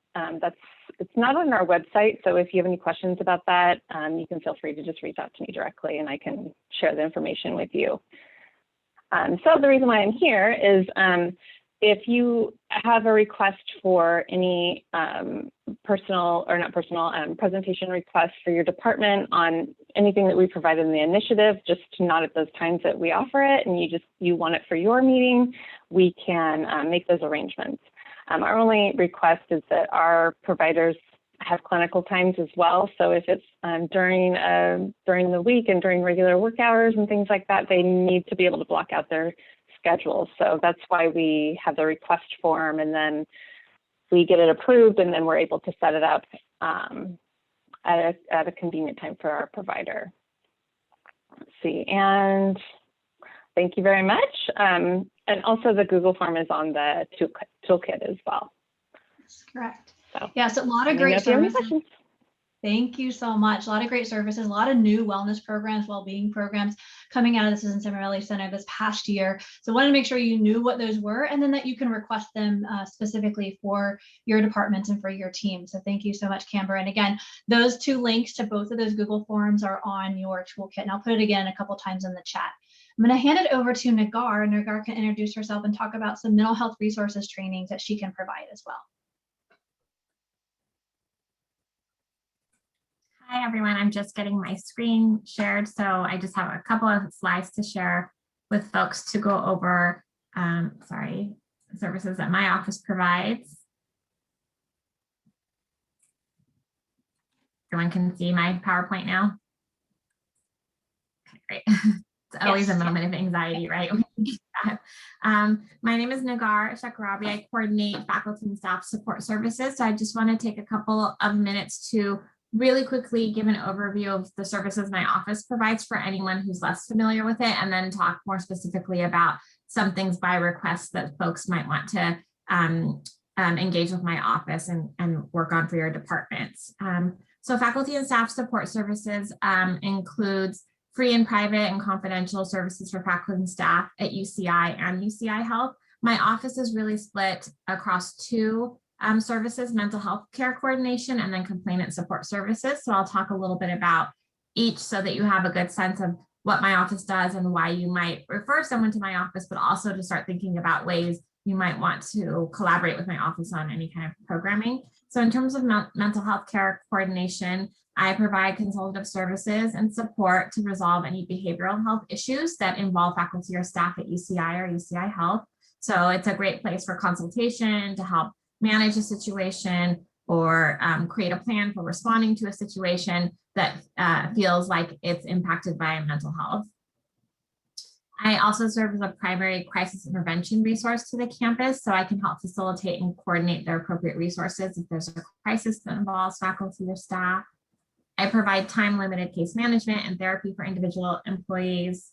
It's not on our website, so if you have any questions about that, you can feel free to just reach out to me directly, and I can share the information with you. So the reason why I'm here is if you have a request for any presentation requests for your department on anything that we provide in the initiative, just not at those times that we offer it, and you want it for your meeting, we can make those arrangements. Our only request is that our providers have clinical times as well. So if it's during the week and during regular work hours and things like that, they need to be able to block out their schedule. So that's why we have the request form, and then we get it approved, and then we're able to set it up at a convenient time for our provider. Let's see, and thank you very much. And also the Google form is on the toolkit as well. That's correct. So, yes, a lot of great services. Thank you so much. A lot of great services, a lot of new wellness programs, well-being programs coming out of the Susan Cimarelli Center this past year. So I wanted to make sure you knew what those were, and then that you can request them specifically for your departments and for your team. So thank you so much, Camber. And again, those two links to both of those Google Forms are on your toolkit. And I'll put it again a couple times in the chat. I'm going to hand it over to Nagar. Nagar can introduce herself and talk about some mental health resources trainings that she can provide as well. Hi, everyone. I'm just getting my screen shared. So I just have a couple of slides to share with folks to go over, services that my office provides. Everyone can see my PowerPoint now. Okay, great. always a Yes. moment of anxiety, right? My name is Nagar Shakrabi. I coordinate faculty and staff support services. So I just want to take a couple of minutes to really quickly give an overview of the services my office provides for anyone who's less familiar with it, and then talk more specifically about some things by request that folks might want to engage with my office and work on for your departments. So faculty and staff support services includes free and private and confidential services for faculty and staff at UCI and UCI Health. My office is really split across two services: mental health care coordination and then complainant support services. So I'll talk a little bit about each so that you have a good sense of what my office does and why you might refer someone to my office, but also to start thinking about ways you might want to collaborate with my office on any kind of programming. So in terms of mental health care coordination, I provide consultative services and support to resolve any behavioral health issues that involve faculty or staff at UCI or UCI Health. So it's a great place for consultation to help manage a situation or create a plan for responding to a situation that feels like it's impacted by mental health. I also serve as a primary crisis intervention resource to the campus, so I can help facilitate and coordinate the appropriate resources if there's a crisis that involves faculty or staff. I provide time-limited case management and therapy for individual employees.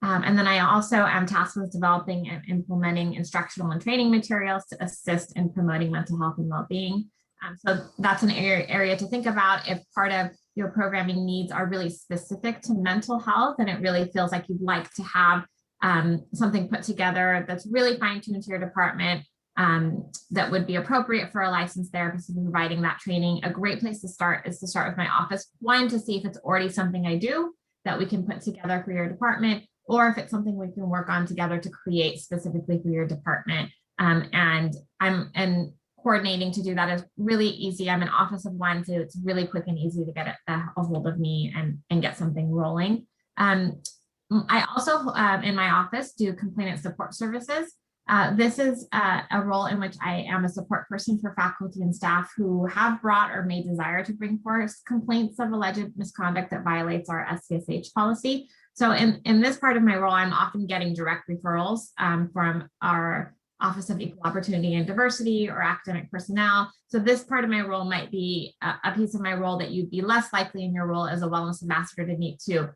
And then I also am tasked with developing and implementing instructional and training materials to assist in promoting mental health and well-being. So that's an area to think about if part of your programming needs are really specific to mental health, and it really feels like you'd like to have something put together that's really fine-tuned to your department that would be appropriate for a licensed therapist and providing that training. A great place to start is to start with my office. One, to see if it's already something I do that we can put together for your department, or if it's something we can work on together to create specifically for your department. And coordinating to do that is really easy. I'm an office of one, so it's really quick and easy to get a hold of me and get something rolling. I also, in my office, do complainant support services. This is a role in which I am a support person for faculty and staff who have brought or may desire to bring forth complaints of alleged misconduct that violates our SCSH policy. So in this part of my role, I'm often getting direct referrals from our Office of Equal Opportunity and Diversity or academic personnel. So this part of my role might be a piece of my role that you'd be less likely in your role as a wellness ambassador to need to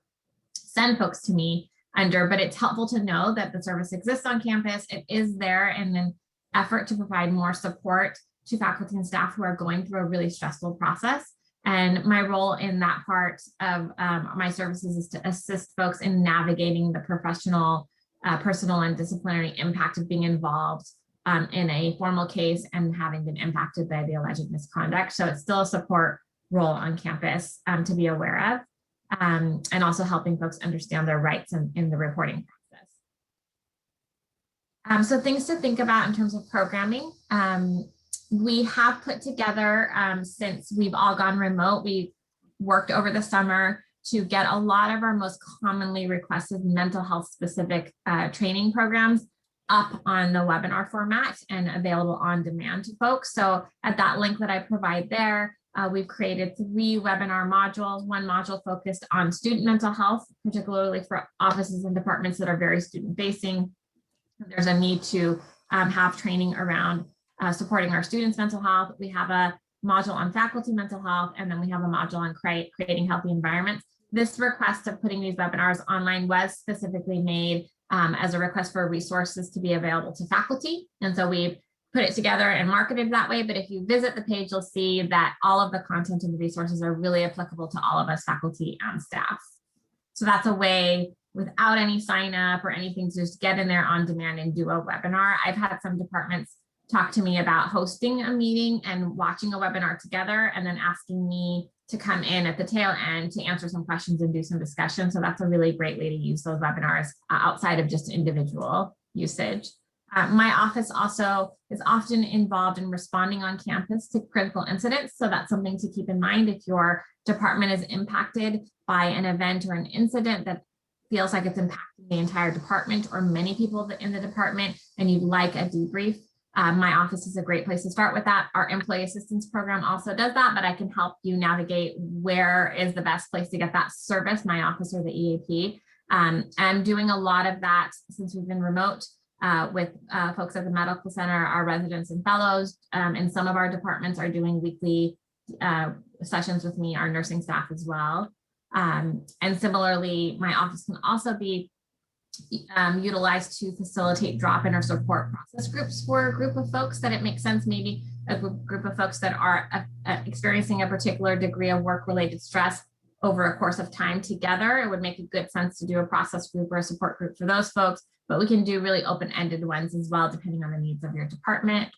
send folks to me under, but it's helpful to know that the service exists on campus. It is there in an effort to provide more support to faculty and staff who are going through a really stressful process. And my role in that part of my services is to assist folks in navigating the professional, personal, and disciplinary impact of being involved in a formal case and having been impacted by the alleged misconduct. So it's still a support role on campus to be aware of, and also helping folks understand their rights in the reporting process. So things to think about in terms of programming. We have put together, since we've all gone remote, we worked over the summer to get a lot of our most commonly requested mental health specific training programs up on the webinar format and available on demand to folks. So at that link that I provide there, we've created 3 webinar modules, one module focused on student mental health, particularly for offices and departments that are very student facing. There's a need to have training around supporting our students' mental health. We have a module on faculty mental health, and then we have a module on creating healthy environments. This request of putting these webinars online was specifically made as a request for resources to be available to faculty. And so we've put it together and marketed that way. But if you visit the page, you'll see that all of the content and the resources are really applicable to all of us, faculty and staff. So that's a way without any sign up or anything to just get in there on demand and do a webinar. I've had some departments talk to me about hosting a meeting and watching a webinar together and then asking me to come in at the tail end to answer some questions and do some discussion. So that's a really great way to use those webinars outside of just individual usage. My office also is often involved in responding on campus to critical incidents. So that's something to keep in mind if your department is impacted by an event or an incident that feels like it's impacting the entire department or many people in the department and you'd like a debrief. My office is a great place to start with that. Our employee assistance program also does that, but I can help you navigate where is the best place to get that service, my office or the EAP. I'm doing a lot of that since we've been remote with folks at the medical center, our residents and fellows, and some of our departments are doing weekly sessions with me, our nursing staff as well. And similarly, my office can also be utilized to facilitate drop-in or support process groups for a group of folks that it makes sense, maybe a group of folks that are experiencing a particular degree of work-related stress over a course of time together. It would make a good sense to do a process group or a support group for those folks, but we can do really open-ended ones as well, depending on the needs of your department.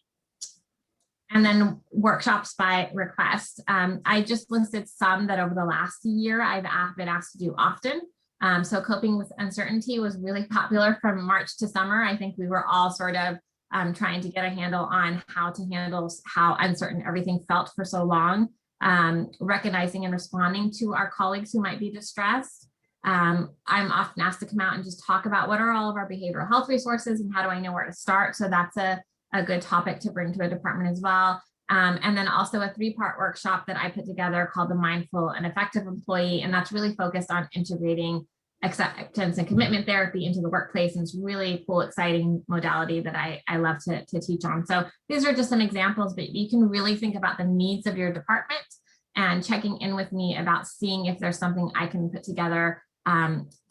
And then workshops by request. I just listed some that over the last year I've been asked to do often. So coping with uncertainty was really popular from March to summer. I think we were all sort of trying to get a handle on how to handle how uncertain everything felt for so long, recognizing and responding to our colleagues who might be distressed. I'm often asked to come out and just talk about what are all of our behavioral health resources and how do I know where to start. So that's a good topic to bring to a department as well. And then also a 3-part workshop that I put together called the Mindful and Effective Employee. And that's really focused on integrating acceptance and commitment therapy into the workplace. And it's really cool, exciting modality that I love to teach on. So these are just some examples, but you can really think about the needs of your department and checking in with me about seeing if there's something I can put together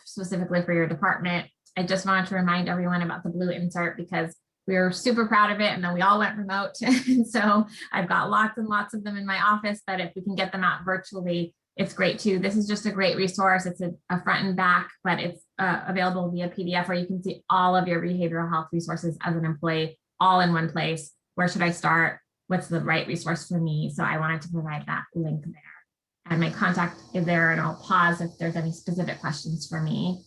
specifically for your department. I just wanted to remind everyone about the blue insert because we were super proud of it, and then we all went remote. And so I've got lots and lots of them in my office, but if we can get them out virtually, it's great too. This is just a great resource. It's a front and back, but it's available via PDF where you can see all of your behavioral health resources as an employee, all in one place. Where should I start? What's the right resource for me? So I wanted to provide that link there. And my contact is there, and I'll pause if there's any specific questions for me.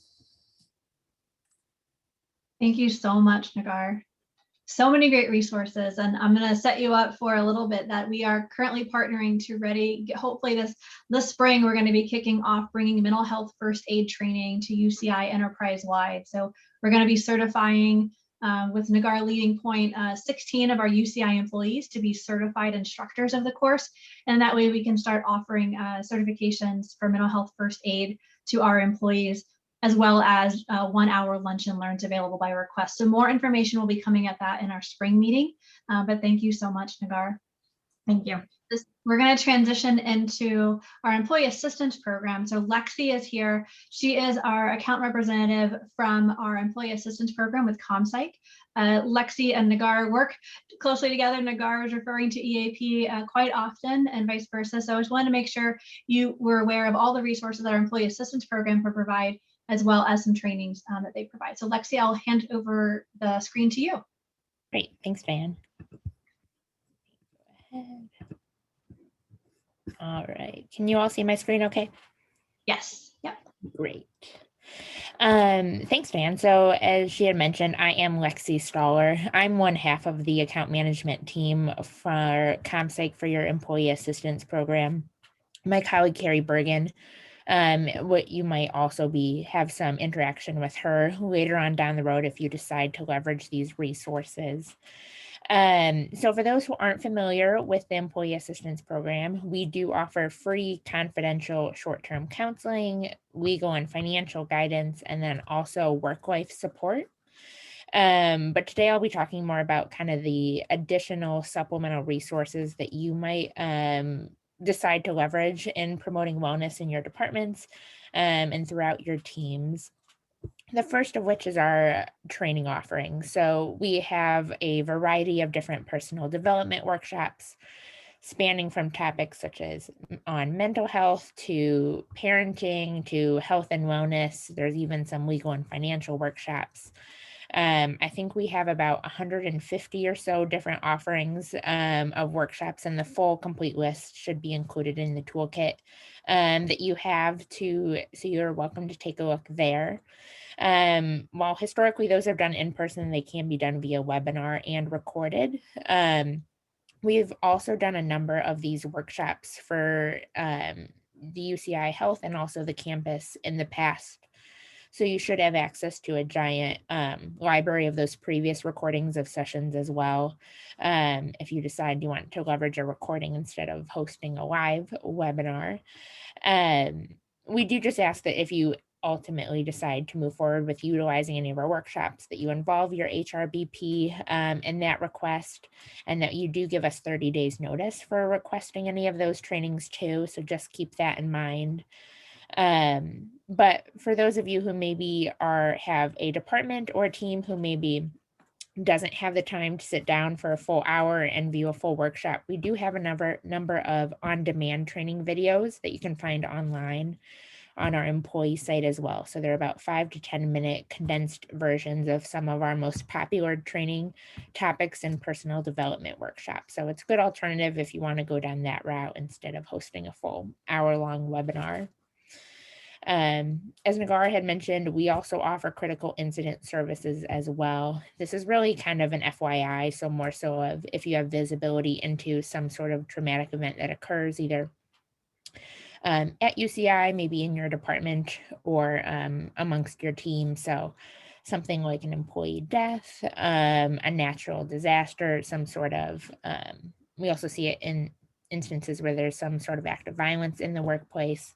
Thank you so much, Nagar. So many great resources, and I'm going to set you up for a little bit that we are currently partnering to hopefully this spring, we're going to be kicking off bringing mental health first aid training to UCI enterprise-wide. So we're going to be certifying with Nagar leading point 16 of our UCI employees to be certified instructors of the course. And that way we can start offering certifications for mental health first aid to our employees, as well as 1 hour lunch and learns available by request. So more information will be coming at that in our spring meeting, but thank you so much, Nagar. Thank you. We're going to transition into our employee assistance program. So Lexi is here. She is our account representative from our employee assistance program with ComPsych. Lexi and Nagar work closely together. Nagar is referring to EAP quite often and vice versa. So I just wanted to make sure you were aware of all the resources that our employee assistance program can provide, as well as some trainings that they provide. So Lexi, I'll hand over the screen to you. Great, thanks, Diane. Go ahead. All right, can you all see my screen okay? Yes, yep. Great. Thanks, Diane. So as she had mentioned, I am Lexi Stoller. I'm one half of the account management team for ComPsych for your employee assistance program. My colleague, Carrie Bergen, what you might also have some interaction with her later on down the road if you decide to leverage these resources. So for those who aren't familiar with the Employee Assistance Program, we do offer free confidential short-term counseling, legal and financial guidance, and then also work-life support. But today I'll be talking more about kind of the additional supplemental resources that you might decide to leverage in promoting wellness in your departments and throughout your teams. The first of which is our training offering. So we have a variety of different personal development workshops spanning from topics such as on mental health to parenting to health and wellness. There's even some legal and financial workshops. I think we have about 150 or so different offerings of workshops, and the full complete list should be included in the toolkit that you have so you're welcome to take a look there. While historically those are done in person, they can be done via webinar and recorded. We've also done a number of these workshops for the UCI Health and also the campus in the past. So you should have access to a giant library of those previous recordings of sessions as well. If you decide you want to leverage a recording instead of hosting a live webinar. We do just ask that if you ultimately decide to move forward with utilizing any of our workshops, that you involve your HRBP in that request, and that you do give us 30 days notice for requesting any of those trainings too. So just keep that in mind. But for those of you who maybe have a department or a team who maybe doesn't have the time to sit down for a full hour and view a full workshop, we do have a number of on-demand training videos that you can find online on our employee site as well. So they're about 5 to 10 minute condensed versions of some of our most popular training topics and personnel development workshops. So it's a good alternative if you want to go down that route instead of hosting a full hour-long webinar. As Nagar had mentioned, we also offer critical incident services as well. This is really kind of an FYI, so more so of if you have visibility into some sort of traumatic event that occurs either at UCI, maybe in your department or amongst your team. So something like an employee death, a natural disaster, some sort of, we also see it in instances where there's some sort of act of violence in the workplace.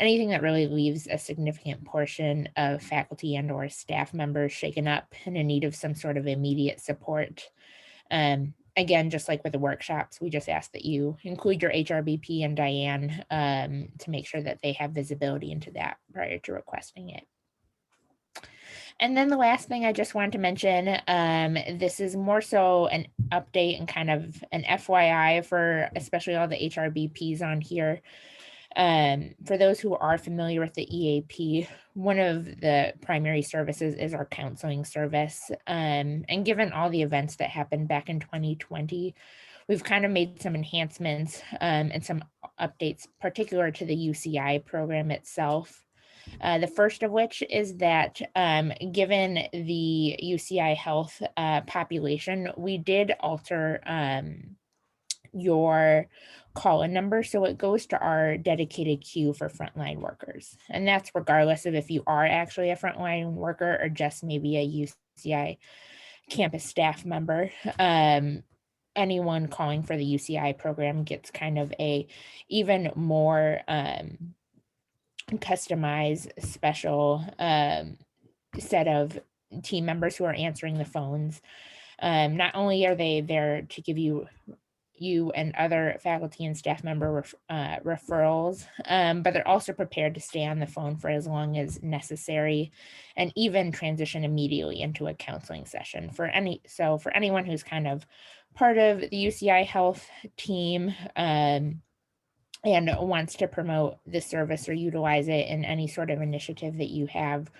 Anything that really leaves a significant portion of faculty and or staff members shaken up and in need of some sort of immediate support. Again, just like with the workshops, we just ask that you include your HRBP and Diane to make sure that they have visibility into that prior to requesting it. And then the last thing I just wanted to mention, this is more so an update and kind of an FYI for especially all the HRBPs on here. For those who are familiar with the EAP, one of the primary services is our counseling service. And given all the events that happened back in 2020, we've kind of made some enhancements and some updates particular to the UCI program itself. The first of which is that given the UCI health population, we did alter your call-in number, so it goes to our dedicated queue for frontline workers. And that's regardless of if you are actually a frontline worker or just maybe a UCI campus staff member. Anyone calling for the UCI program gets kind of a even more customized special set of team members who are answering the phones. Not only are they there to give you and other faculty and staff member referrals, but they're also prepared to stay on the phone for as long as necessary and even transition immediately into a counseling session for anyone who's kind of part of the UCI health team and wants to promote this service or utilize it in any sort of initiative that you have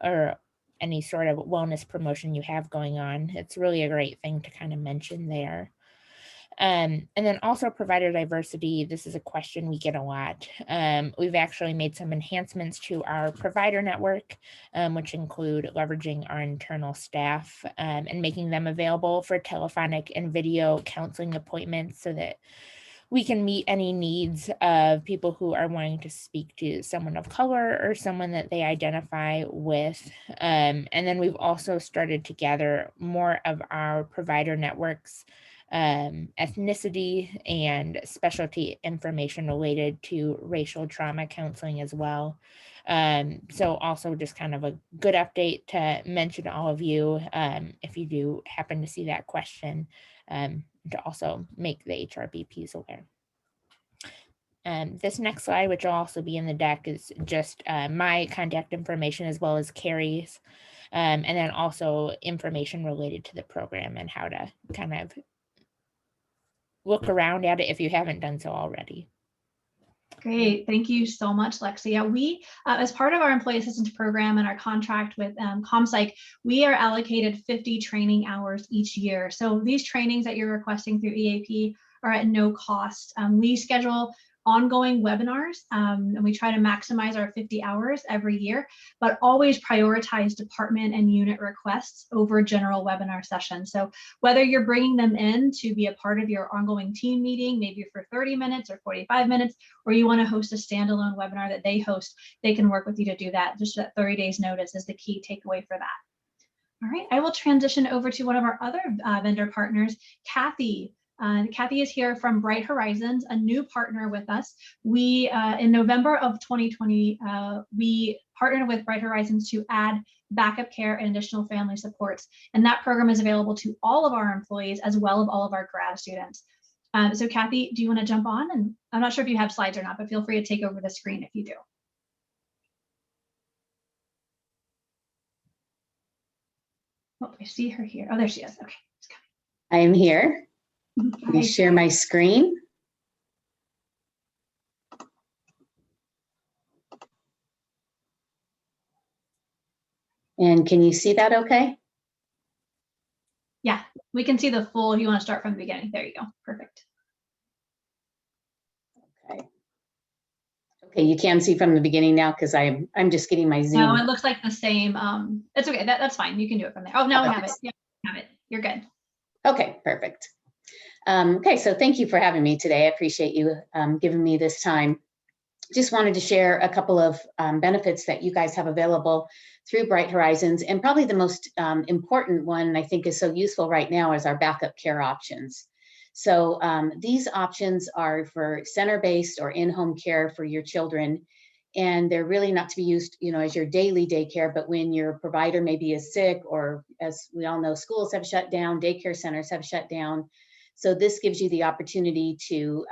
or any sort of wellness promotion you have going on. It's really a great thing to kind of mention there. And then also provider diversity. This is a question we get a lot. We've actually made some enhancements to our provider network, which include leveraging our internal staff and making them available for telephonic and video counseling appointments so that we can meet any needs of people who are wanting to speak to someone of color or someone that they identify with. And then we've also started to gather more of our provider networks ethnicity and specialty information related to racial trauma counseling as well. So also just kind of a good update to mention to all of you if you do happen to see that question, to also make the HRBPs aware. This next slide, which will also be in the deck, is just my contact information as well as Carrie's, and then also information related to the program and how to kind of look around at it if you haven't done so already. Great. Thank you so much, Lexi. Yeah, we, as part of our employee assistance program and our contract with ComPsych, we are allocated 50 training hours each year. So these trainings that you're requesting through EAP are at no cost. We schedule ongoing webinars and we try to maximize our 50 hours every year, but always prioritize department and unit requests over general webinar sessions. So whether you're bringing them in to be a part of your ongoing team meeting, maybe for 30 minutes or 45 minutes, or you want to host a standalone webinar that they host, they can work with you to do that. Just that 30 days notice is the key takeaway for that. All right, I will transition over to one of our other vendor partners, Kathy. Kathy is here from Bright Horizons, a new partner with us. We, in November of 2020, we partnered with Bright Horizons to add backup care and additional family supports. And that program is available to all of our employees as well as all of our grad students. So Kathy, do you want to jump on? And I'm not sure if you have slides or not, but feel free to take over the screen if you do. Oh, I see her here. Oh, there she is. Okay. I am here. Let me Hi. share my screen. And can you see that okay? Yeah, we can see the full, if you want to start from the beginning. There you go. Perfect. Okay. Okay, you can see from the beginning now because I'm just getting my Zoom. No, it looks like the same. It's okay. That's fine. You can do it from there. Oh, now I have it. Yeah, I have it. You're good. Okay, perfect. Okay, so thank you for having me today. I appreciate you giving me this time. Just wanted to share a couple of benefits that you guys have available through Bright Horizons, and probably the most important one I think is so useful right now is our backup care options. So these options are for center-based or in-home care for your children, and they're really not to be used, as your daily daycare, but when your provider maybe is sick, or as we all know, schools have shut down, daycare centers have shut down. So this gives you the opportunity to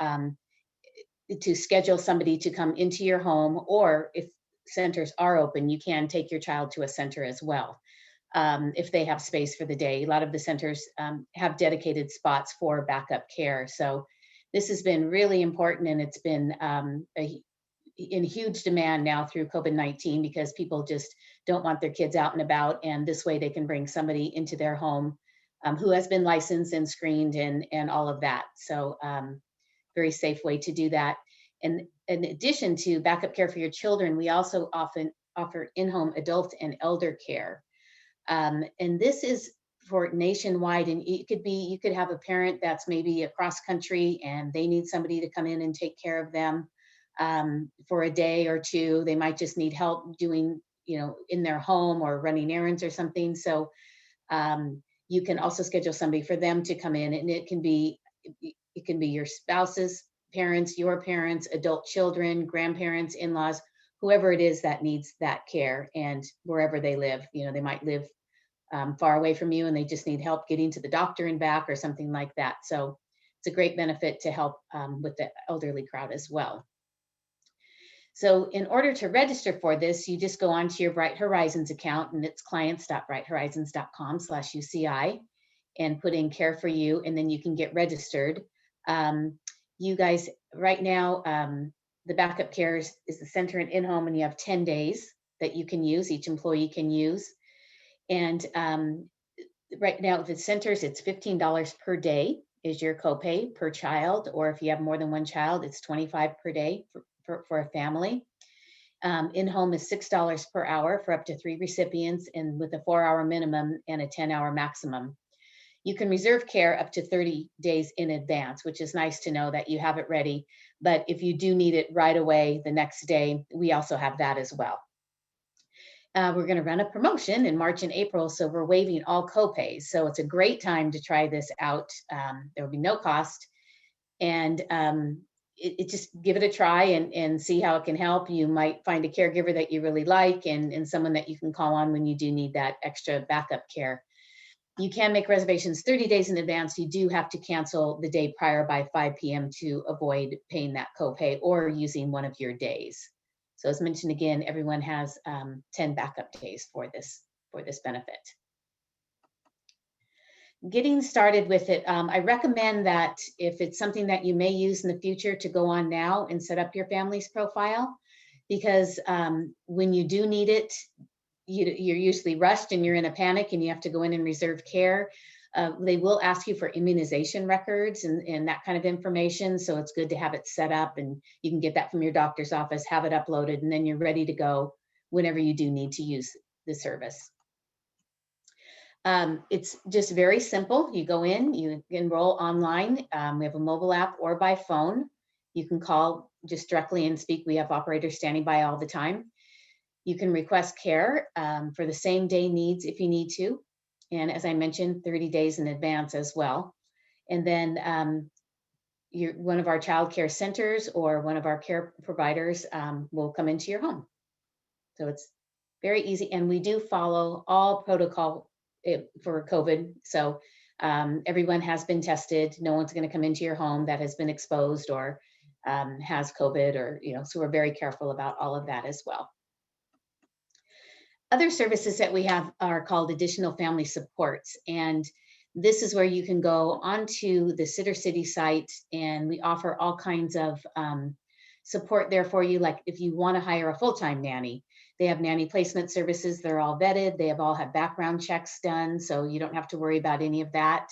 schedule somebody to come into your home, or if centers are open, you can take your child to a center as well. If they have space for the day. A lot of the centers have dedicated spots for backup care. So this has been really important, and it's been in huge demand now through COVID-19 because people just don't want their kids out and about, and this way they can bring somebody into their home who has been licensed and screened and all of that. So very safe way to do that. And in addition to backup care for your children, we also often offer in-home adult and elder care. And this is for nationwide, and you could have a parent that's maybe across country and they need somebody to come in and take care of them for a day or two. They might just need help doing, in their home or running errands or something. So you can also schedule somebody for them to come in, and it can be your spouse's parents, your parents, adult children, grandparents, in-laws, whoever it is that needs that care, and wherever they live. They might live far away from you and they just need help getting to the doctor and back or something like that. So it's a great benefit to help with the elderly crowd as well. So in order to register for this, you just go onto your Bright Horizons account, and it's clients.brighthorizons.com/UCI, and put in care for you, and then you can get registered. You guys, right now, the backup care is the center and in-home, and you have 10 days that you can use, each employee can use. And right now, if it's centers, it's $15 per day is your copay per child, or if you have more than one child, it's $25 per day for a family. In-home is $6 per hour for up to 3 recipients, and with a 4-hour minimum and a 10-hour maximum. You can reserve care up to 30 days in advance, which is nice to know that you have it ready. But if you do need it right away the next day, we also have that as well. We're going to run a promotion in March and April, so we're waiving all copays. So it's a great time to try this out. There will be no cost, and it just give it a try and see how it can help. You might find a caregiver that you really like, and someone that you can call on when you do need that extra backup care. You can make reservations 30 days in advance. You do have to cancel the day prior by 5 p.m. to avoid paying that copay or using one of your days. So as mentioned again, everyone has 10 backup days for this benefit. Getting started with it, I recommend that if it's something that you may use in the future, to go on now and set up your family's profile, because when you do need it, you're usually rushed and you're in a panic and you have to go in and reserve care. They will ask you for immunization records and that kind of information. So it's good to have it set up, and you can get that from your doctor's office, have it uploaded, and then you're ready to go whenever you do need to use the service. It's just very simple. You go in, you enroll online. We have a mobile app or by phone. You can call just directly and speak. We have operators standing by all the time. You can request care for the same day needs if you need to. And as I mentioned, 30 days in advance as well. And then one of our child care centers or one of our care providers will come into your home. So it's very easy. And we do follow all protocol for COVID. So everyone has been tested. No one's going to come into your home that has been exposed or has COVID, or, so we're very careful about all of that as well. Other services that we have are called additional family supports. And this is where you can go onto the Sittercity site, and we offer all kinds of support there for you. Like if you want to hire a full-time nanny, they have nanny placement services. They're all vetted. They all have background checks done, so you don't have to worry about any of that.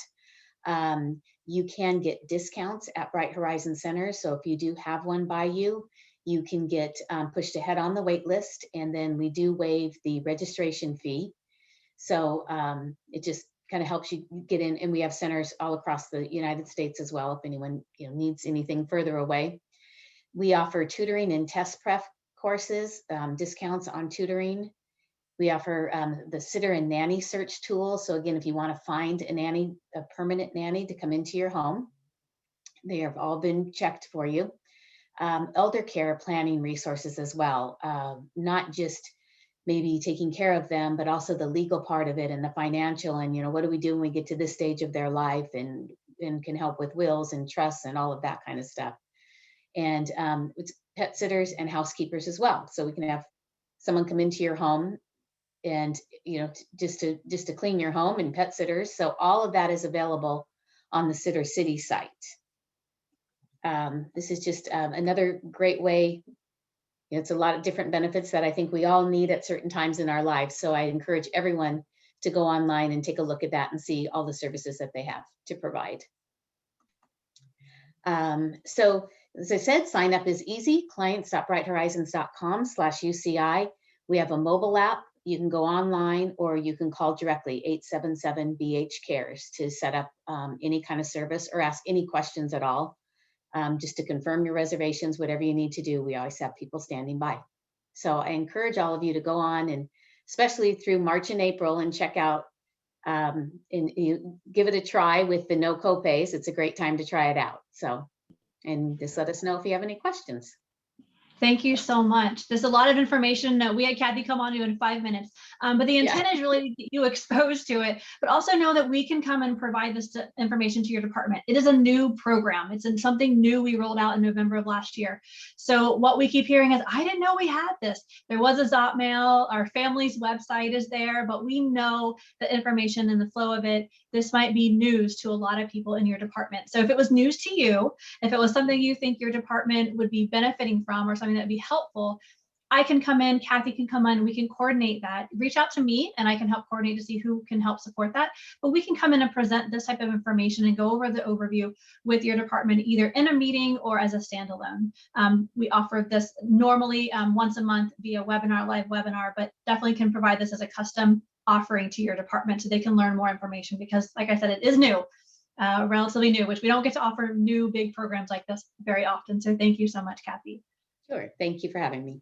You can get discounts at Bright Horizon Centers. So if you do have one by you, you can get pushed ahead on the wait list, and then we do waive the registration fee. So it just kind of helps you get in, and we have centers all across the United States as well if anyone needs anything further away. We offer tutoring and test prep courses, discounts on tutoring. We offer the sitter and nanny search tool. So again, if you want to find a nanny, a permanent nanny to come into your home, they have all been checked for you. Elder care planning resources as well, not just maybe taking care of them, but also the legal part of it and the financial, and what do we do when we get to this stage of their life, and can help with wills and trusts and all of that kind of stuff. And it's pet sitters and housekeepers as well. So we can have someone come into your home and just to clean your home, and pet sitters. So all of that is available on the Sittercity site. This is just another great way. It's a lot of different benefits that I think we all need at certain times in our lives. So I encourage everyone to go online and take a look at that and see all the services that they have to provide. So as I said, sign up is easy. clients.brighthorizons.com/UCI. We have a mobile app. You can go online, or you can call directly 877-BH-CARES to set up any kind of service or ask any questions at all. Just to confirm your reservations, whatever you need to do, we always have people standing by. So I encourage all of you to go on, and especially through March and April, and check out and you give it a try with the no copays. It's a great time to try it out. So, and just let us know if you have any questions. Thank you so much. There's a lot of information that we had Kathy come on to in 5 minutes, but the intent is really to get you exposed to it, but also know that we can come and provide this information to your department. It is a new program. It's something new we rolled out in November of last year. So what we keep hearing is, I didn't know we had this. There was a Zotmail, our family's website is there, but we know the information and the flow of it. This might be news to a lot of people in your department. So if it was news to you, if it was something you think your department would be benefiting from, or something that'd be helpful, I can come in, Kathy can come in, we can coordinate that. Reach out to me and I can help coordinate to see who can help support that. But we can come in and present this type of information and go over the overview with your department, either in a meeting or as a standalone. We offer this normally once a month via webinar, live webinar, but definitely can provide this as a custom offering to your department so they can learn more information, because like I said, it is new, relatively new, which we don't get to offer new big programs like this very often. So thank you so much, Kathy. Sure, thank you for having me.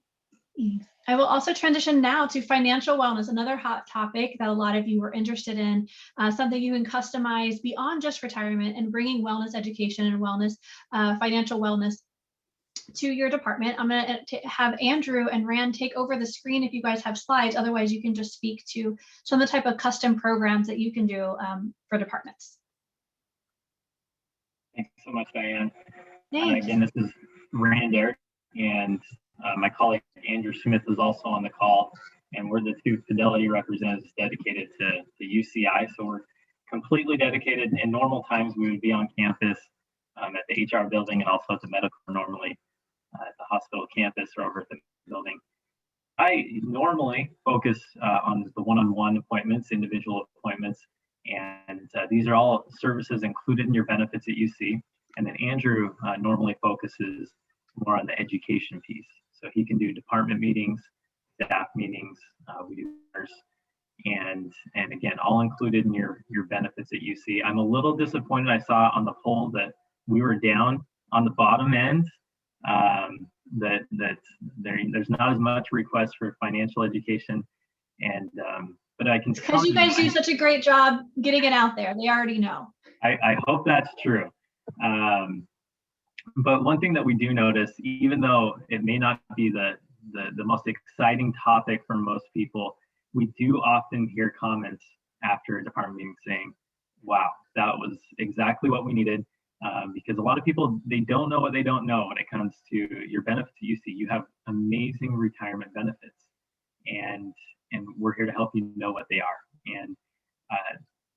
I will also transition now to financial wellness, another hot topic that a lot of you were interested in, something you can customize beyond just retirement and bringing wellness education and wellness, financial wellness to your department. I'm going to have Andrew and Rand take over the screen if you guys have slides. Otherwise, you can just speak to some of the type of custom programs that you can do for departments. Thanks so much, Diane. Thanks. Again, this is Rand Eric, and my colleague Andrew Smith is also on the call, and we're the two Fidelity representatives dedicated to UCI. So we're completely dedicated. In normal times, we would be on campus at the HR building and also at the medical normally at the hospital campus or over at the building. I normally focus on the one-on-one appointments, individual appointments, and these are all services included in your benefits at UC. And then Andrew normally focuses more on the education piece. So he can do department meetings, staff meetings, we do ours, and again, all included in your benefits at UC. I'm a little disappointed. I saw on the poll that we were down on the bottom end, there's not as much request for financial education, and but I can tell because you guys do such a great job getting it out there. They already know. I hope that's true. But one thing that we do notice, even though it may not be the most exciting topic for most people, we do often hear comments after a department meeting saying, wow, that was exactly what we needed. Because a lot of people, they don't know what they don't know when it comes to your benefits at UC. You have amazing retirement benefits, and we're here to help you know what they are. And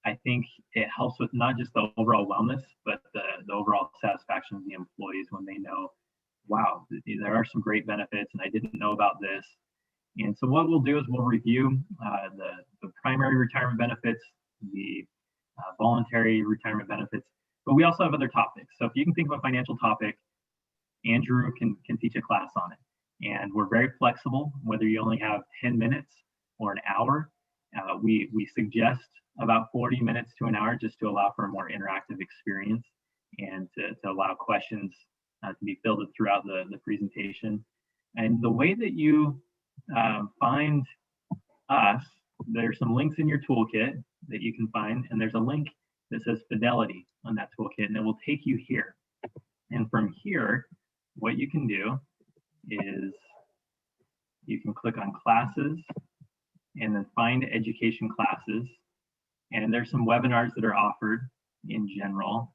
I think it helps with not just the overall wellness, but the overall satisfaction of the employees when they know, wow, there are some great benefits and I didn't know about this. And so what we'll do is we'll review the primary retirement benefits, the voluntary retirement benefits, but we also have other topics. So if you can think of a financial topic, Andrew can teach a class on it. And we're very flexible, whether you only have 10 minutes or an hour. We suggest about 40 minutes to an hour just to allow for a more interactive experience and to allow questions to be filled throughout the presentation. And the way that you find us, there's some links in your toolkit that you can find, and there's a link that says Fidelity on that toolkit, and it will take you here. And from here, what you can do is you can click on classes and then find education classes. And there's some webinars that are offered in general.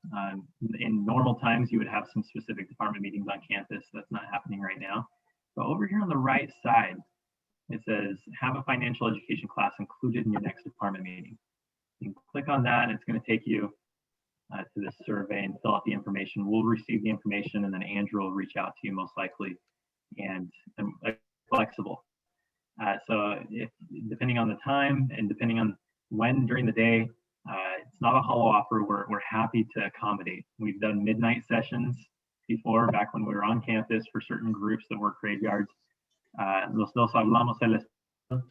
In normal times, you would have some specific department meetings on campus. That's not happening right now. But over here on the right side, it says, have a financial education class included in your next department meeting. You can click on that, and it's going to take you to this survey and fill out the information. We'll receive the information, and then Andrew will reach out to you most likely, and flexible. So if, depending on the time and depending on when during the day, it's not a hollow offer. We're happy to accommodate. We've done midnight sessions before, back when we were on campus for certain groups that work graveyards. Los dos hablamos el español.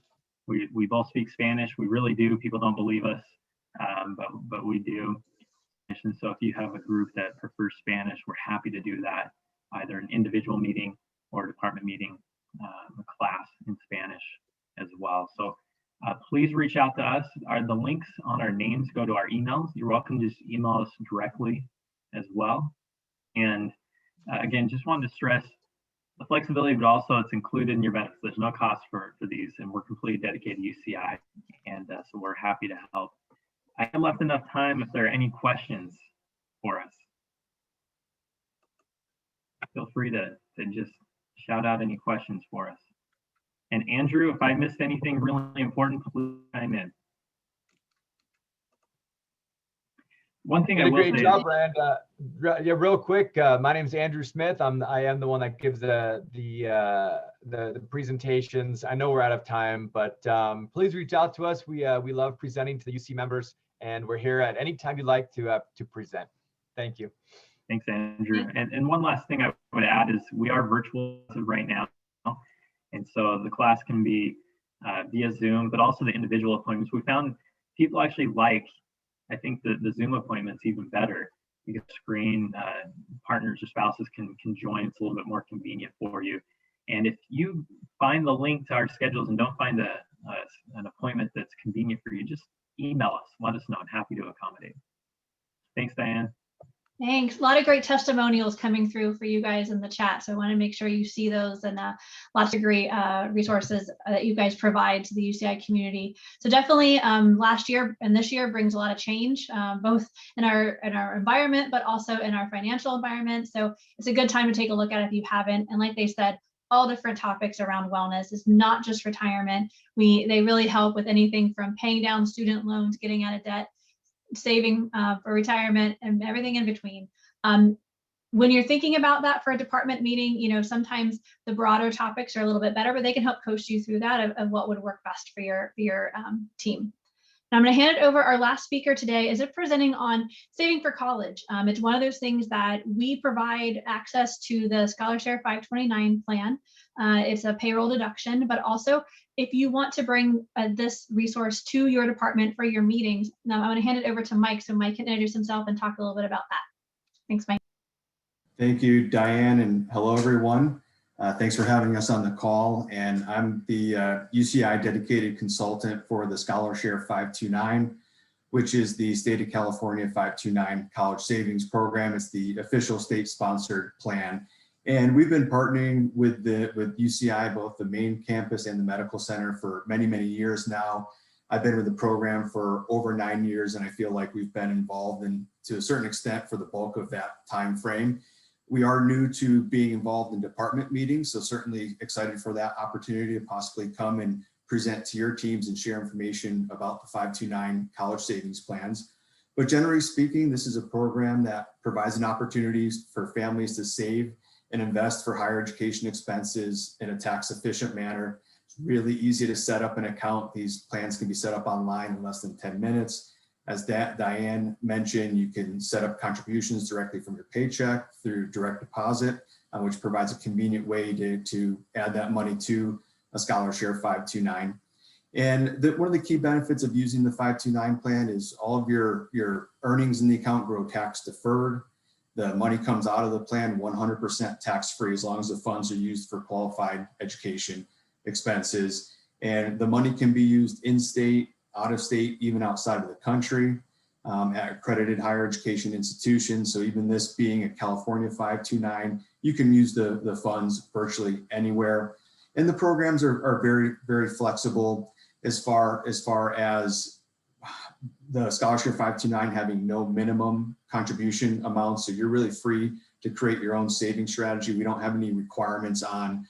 We both speak Spanish. We really do. People don't believe us, but we do. And so if you have a group that prefers Spanish, we're happy to do that, either an individual meeting or a department meeting, a class in Spanish as well. So please reach out to us. The links on our names go to our emails. You're welcome to just email us directly as well. And again, just wanted to stress the flexibility, but also it's included in your benefits. There's no cost for these, and we're completely dedicated to UCI. And so we're happy to help. I have left enough time if there are any questions for us. Feel free to just shout out any questions for us. And Andrew, if I missed anything really important, please chime in. One thing I will great say job, Rand. Yeah, real quick. My name is Andrew Smith. I am the one that gives the presentations. I know we're out of time, but please reach out to us. We love presenting to the UC members, and we're here at any time you'd like to present. Thank you. Thanks, Andrew. And one last thing I would add is we are virtual right now. And so the class can be via Zoom, but also the individual appointments. We found people actually like, I think the Zoom appointments even better. You can screen, partners or spouses can join. It's a little bit more convenient for you. And if you find the link to our schedules and don't find an appointment that's convenient for you, just email us. Let us know. I'm happy to accommodate. Thanks, Diane. Thanks. A lot of great testimonials coming through for you guys in the chat. So I want to make sure you see those, and lots of great resources that you guys provide to the UCI community. So definitely last year and this year brings a lot of change, both in our environment, but also in our financial environment. So it's a good time to take a look at it if you haven't. And like they said, all different topics around wellness. It's not just retirement. They really help with anything from paying down student loans, getting out of debt, saving for retirement, and everything in between. When you're thinking about that for a department meeting, sometimes the broader topics are a little bit better, but they can help coach you through that of what would work best for your team. Now I'm going to hand it over. Our last speaker today is presenting on saving for college. It's one of those things that we provide access to the ScholarShare 529 plan. It's a payroll deduction, but also if you want to bring this resource to your department for your meetings. Now I'm going to hand it over to Mike, so Mike can introduce himself and talk a little bit about that. Thanks, Mike. Thank you, Diane, and hello, everyone. Thanks for having us on the call. And I'm the UCI dedicated consultant for the ScholarShare 529. which is the State of California 529 College Savings Program. It's the official state-sponsored plan. And we've been partnering with UCI, both the main campus and the medical center, for many, many years now. I've been with the program for over 9 years, and I feel like we've been involved in, to a certain extent, for the bulk of that time frame. We are new to being involved in department meetings, so certainly excited for that opportunity to possibly come and present to your teams and share information about the 529 college savings plans. But generally speaking, this is a program that provides an opportunity for families to save and invest for higher education expenses in a tax efficient manner. It's really easy to set up an account. These plans can be set up online in less than 10 minutes. As Diane mentioned, you can set up contributions directly from your paycheck through direct deposit, which provides a convenient way to add that money to a ScholarShare 529. And one of the key benefits of using the 529 plan is all of your earnings in the account grow tax deferred. The money comes out of the plan 100% tax-free as long as the funds are used for qualified education expenses. And the money can be used in-state, out-of-state, even outside of the country, at accredited higher education institutions. So even this being a California 529, you can use the funds virtually anywhere. And the programs are very, very flexible as far as the ScholarShare 529 having no minimum contribution amount. So you're really free to create your own saving strategy. We don't have any requirements on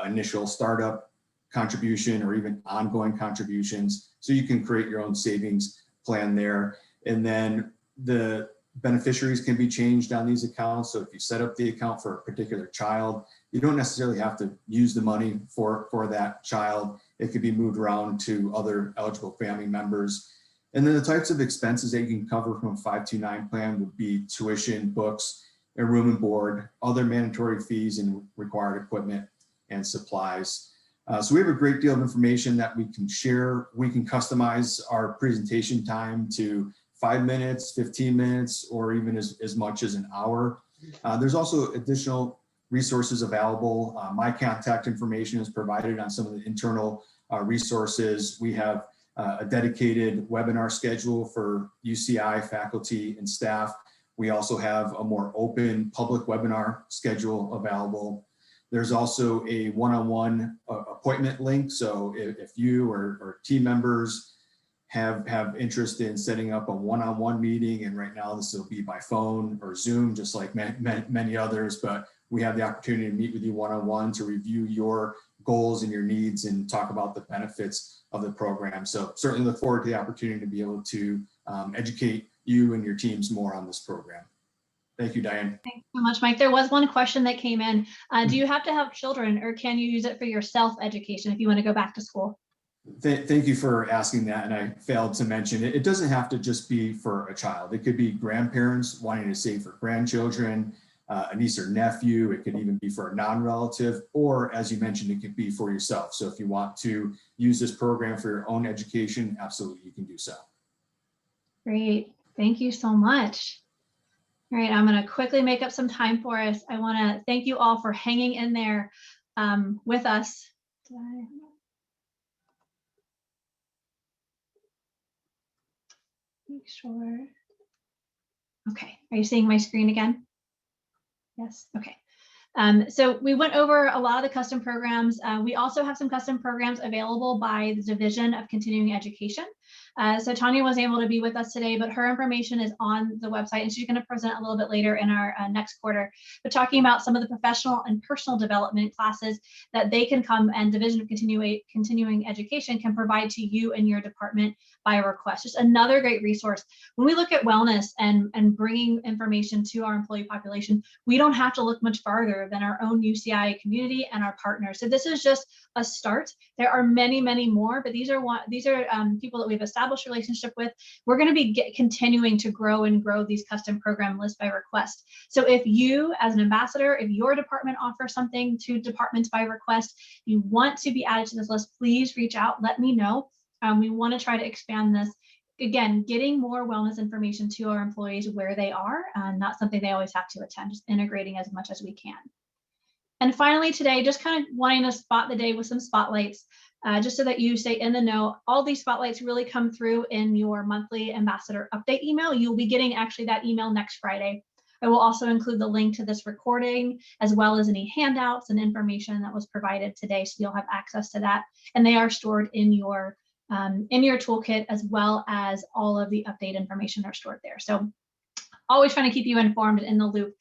initial startup contribution or even ongoing contributions. So you can create your own savings plan there. And then the beneficiaries can be changed on these accounts. So if you set up the account for a particular child, you don't necessarily have to use the money for that child. It could be moved around to other eligible family members. And then the types of expenses that you can cover from a 529 plan would be tuition, books, and room and board, other mandatory fees and required equipment and supplies. So we have a great deal of information that we can share. We can customize our presentation time to 5 minutes, 15 minutes, or even as much as an hour. There's also additional resources available. My contact information is provided on some of the internal resources. We have a dedicated webinar schedule for UCI faculty and staff. We also have a more open public webinar schedule available. There's also a one-on-one appointment link. So if you or team members have interest in setting up a one-on-one meeting, and right now this will be by phone or Zoom, just like many others, but we have the opportunity to meet with you one-on-one to review your goals and your needs and talk about the benefits of the program. So certainly look forward to the opportunity to be able to educate you and your teams more on this program. Thank you, Diane. Thanks so much, Mike. There was one question that came in. Do you have to have children, or can you use it for your self-education if you want to go back to school? Thank you for asking that. And I failed to mention it. It doesn't have to just be for a child. It could be grandparents wanting to save for grandchildren, a niece or nephew. It could even be for a non-relative, or as you mentioned, it could be for yourself. So if you want to use this program for your own education, absolutely, you can do so. Great. Thank you so much. All right, I'm going to quickly make up some time for us. I want to thank you all for hanging in there with us. Make sure. Okay, are you seeing my screen again? Yes, okay. So we went over a lot of the custom programs. We also have some custom programs available by the Division of Continuing Education. So Tanya was able to be with us today, but her information is on the website, and she's going to present a little bit later in our next quarter, but talking about some of the professional and personal development classes that they can come, and Division of Continuing Education can provide to you and your department by request. Just another great resource. When we look at wellness and bringing information to our employee population, we don't have to look much farther than our own UCI community and our partners. So this is just a start. There are many, many more, but these are people that we've established relationship with. We're going to be continuing to grow these custom program lists by request. So if you, as an ambassador, if your department offers something to departments by request, you want to be added to this list, please reach out. Let me know. We want to try to expand this. Again, getting more wellness information to our employees where they are, not something they always have to attend, just integrating as much as we can. And finally today, just kind of wanting to spot the day with some spotlights. just so that you stay in the know. All these spotlights really come through in your monthly ambassador update email. You'll be getting actually that email next Friday. I will also include the link to this recording, as well as any handouts and information that was provided today, so you'll have access to that. And they are stored in your toolkit, as well as all of the update information are stored there. So always trying to keep you informed and in the loop.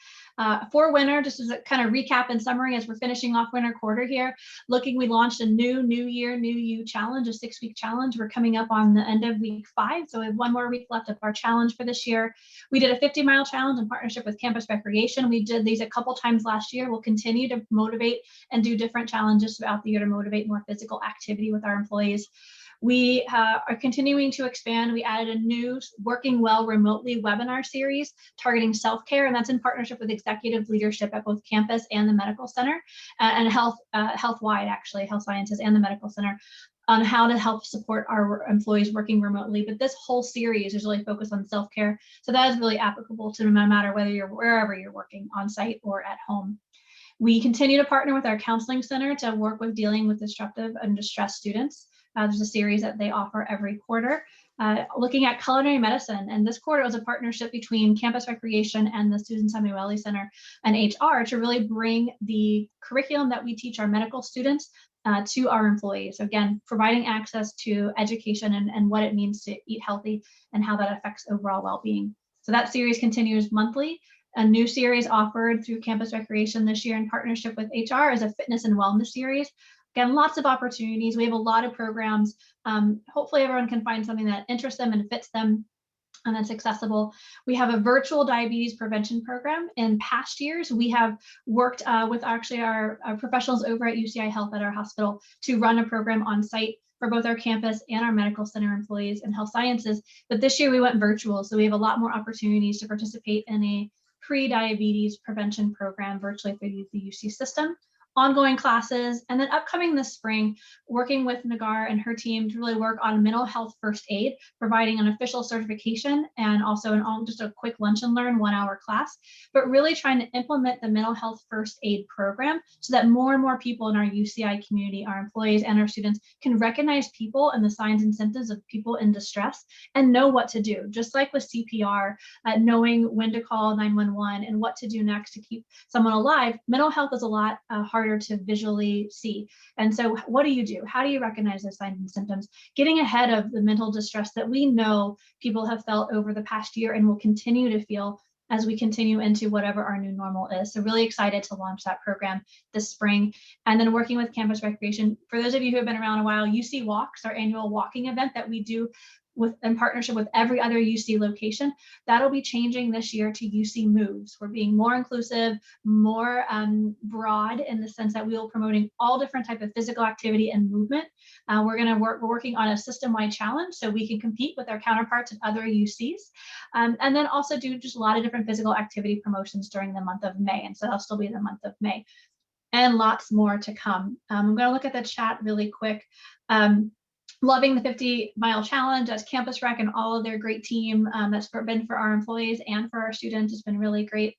For winter, just as a kind of recap and summary, as we're finishing off winter quarter here, we launched a new year, new you challenge, a 6-week challenge. We're coming up on the end of week 5. So we have 1 more week left of our challenge for this year. We did a 50-mile challenge in partnership with Campus Recreation. We did these a couple times last year. We'll continue to motivate and do different challenges throughout the year to motivate more physical activity with our employees. We are continuing to expand. We added a new Working Well Remotely webinar series targeting self-care, and that's in partnership with executive leadership at both campus and the medical center, and health-wide, actually, health sciences and the medical center, on how to help support our employees working remotely. But this whole series is really focused on self-care. So that is really applicable to no matter wherever you're working, on site or at home. We continue to partner with our counseling center to work with dealing with disruptive and distressed students. There's a series that they offer every quarter, looking at culinary medicine. And this quarter was a partnership between Campus Recreation and the Susan Samueli Center and HR to really bring the curriculum that we teach our medical students to our employees. Again, providing access to education and what it means to eat healthy and how that affects overall well-being. So that series continues monthly. A new series offered through Campus Recreation this year in partnership with HR is a fitness and wellness series. Again, lots of opportunities. We have a lot of programs. Hopefully everyone can find something that interests them and fits them and that's accessible. We have a virtual diabetes prevention program. In past years, we have worked with actually our professionals over at UCI Health at our hospital to run a program on site for both our campus and our medical center employees in health sciences. But this year we went virtual, so we have a lot more opportunities to participate in a pre-diabetes prevention program virtually through the UC system. Ongoing classes, and then upcoming this spring, working with Nagar and her team to really work on mental health first aid, providing an official certification and also just a quick lunch and learn 1-hour class, but really trying to implement the mental health first aid program so that more and more people in our UCI community, our employees and our students, can recognize people and the signs and symptoms of people in distress and know what to do. Just like with CPR, knowing when to call 911 and what to do next to keep someone alive, mental health is a lot harder to visually see. And so what do you do? How do you recognize those signs and symptoms? Getting ahead of the mental distress that we know people have felt over the past year and will continue to feel as we continue into whatever our new normal is. So really excited to launch that program this spring. And then working with Campus Recreation. For those of you who have been around a while, UC Walks, our annual walking event that we do in partnership with every other UC location, that'll be changing this year to UC Moves. We're being more inclusive, more broad in the sense that we will be promoting all different types of physical activity and movement. We're working on a system-wide challenge so we can compete with our counterparts at other UCs, and then also do just a lot of different physical activity promotions during the month of May. And so that'll still be the month of May, and lots more to come. I'm going to look at the chat really quick. Loving the 50-mile challenge as Campus Rec and all of their great team that's been for our employees and for our students. It's been really great.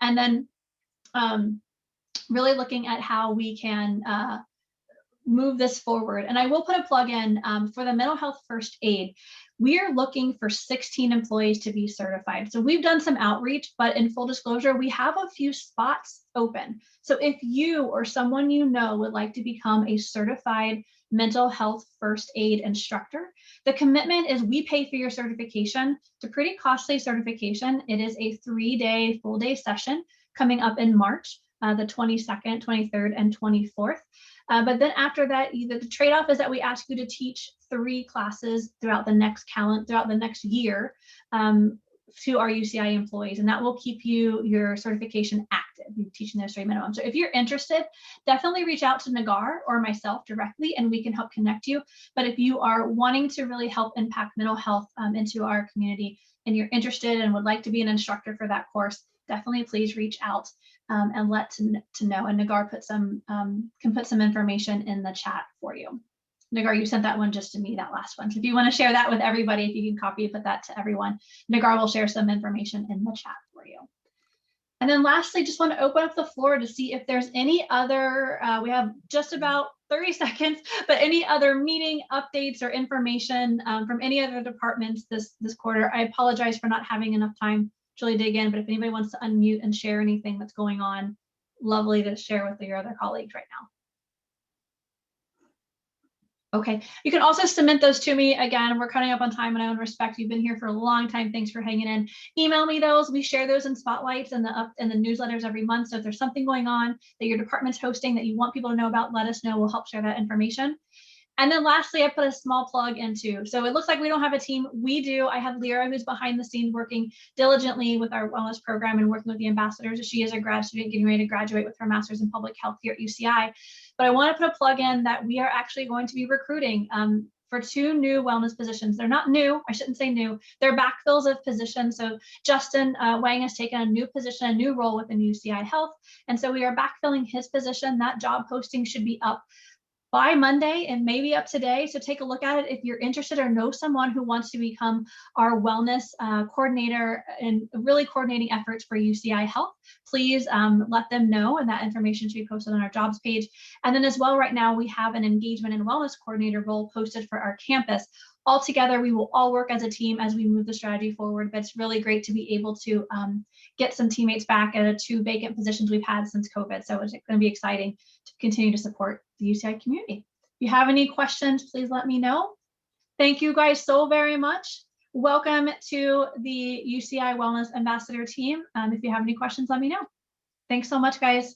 And then really looking at how we can move this forward. And I will put a plug in for the mental health first aid. We are looking for 16 employees to be certified. So we've done some outreach, but in full disclosure, we have a few spots open. So if you or someone you know would like to become a certified mental health first aid instructor, the commitment is we pay for your certification. It's a pretty costly certification. It is a 3-day full day session coming up in March, the 22nd, 23rd, and 24th. But then after that, the trade-off is that we ask you to teach 3 classes throughout the next year to our UCI employees, and that will keep your certification active. You're teaching those 3 minimum. So if you're interested, definitely reach out to Nagar or myself directly, and we can help connect you. But if you are wanting to really help impact mental health into our community, and you're interested and would like to be an instructor for that course, definitely please reach out and let to know. And Nagar can put some information in the chat for you. Nagar, you sent that one just to me, that last one. So if you want to share that with everybody, if you can copy and put that to everyone, Nagar will share some information in the chat for you. And then lastly, just want to open up the floor to see if there's any other, we have just about 30 seconds, but any other meeting updates or information from any other departments this quarter. I apologize for not having enough time to really dig in, but if anybody wants to unmute and share anything that's going on, lovely to share with your other colleagues right now. Okay, you can also submit those to me. Again, we're cutting up on time and I want to respect you've been here for a long time. Thanks for hanging in. Email me those. We share those in spotlights and the newsletters every month. So if there's something going on that your department's hosting that you want people to know about, let us know. We'll help share that information. And then lastly, I put a small plug into, so it looks like we don't have a team. We do. I have Lyra, who's behind the scenes working diligently with our wellness program and working with the ambassadors. She is a grad student getting ready to graduate with her master's in public health here at UCI. But I want to put a plug in that we are actually going to be recruiting for 2 new wellness positions. They're not new, I shouldn't say new, they're backfills of positions. So Justin Wang has taken a new position, a new role within UCI Health. And so we are backfilling his position. That job posting should be up by Monday and maybe up today. So take a look at it if you're interested or know someone who wants to become our wellness coordinator and really coordinating efforts for UCI Health. Please let them know, and that information should be posted on our jobs page. And then as well, right now we have an engagement and wellness coordinator role posted for our campus. All together, we will all work as a team as we move the strategy forward, but it's really great to be able to get some teammates back at the 2 vacant positions we've had since COVID. So it's going to be exciting to continue to support the UCI community. If you have any questions, please let me know. Thank you guys so very much. Welcome to the UCI Wellness Ambassador team. If you have any questions, let me know. Thanks so much, guys.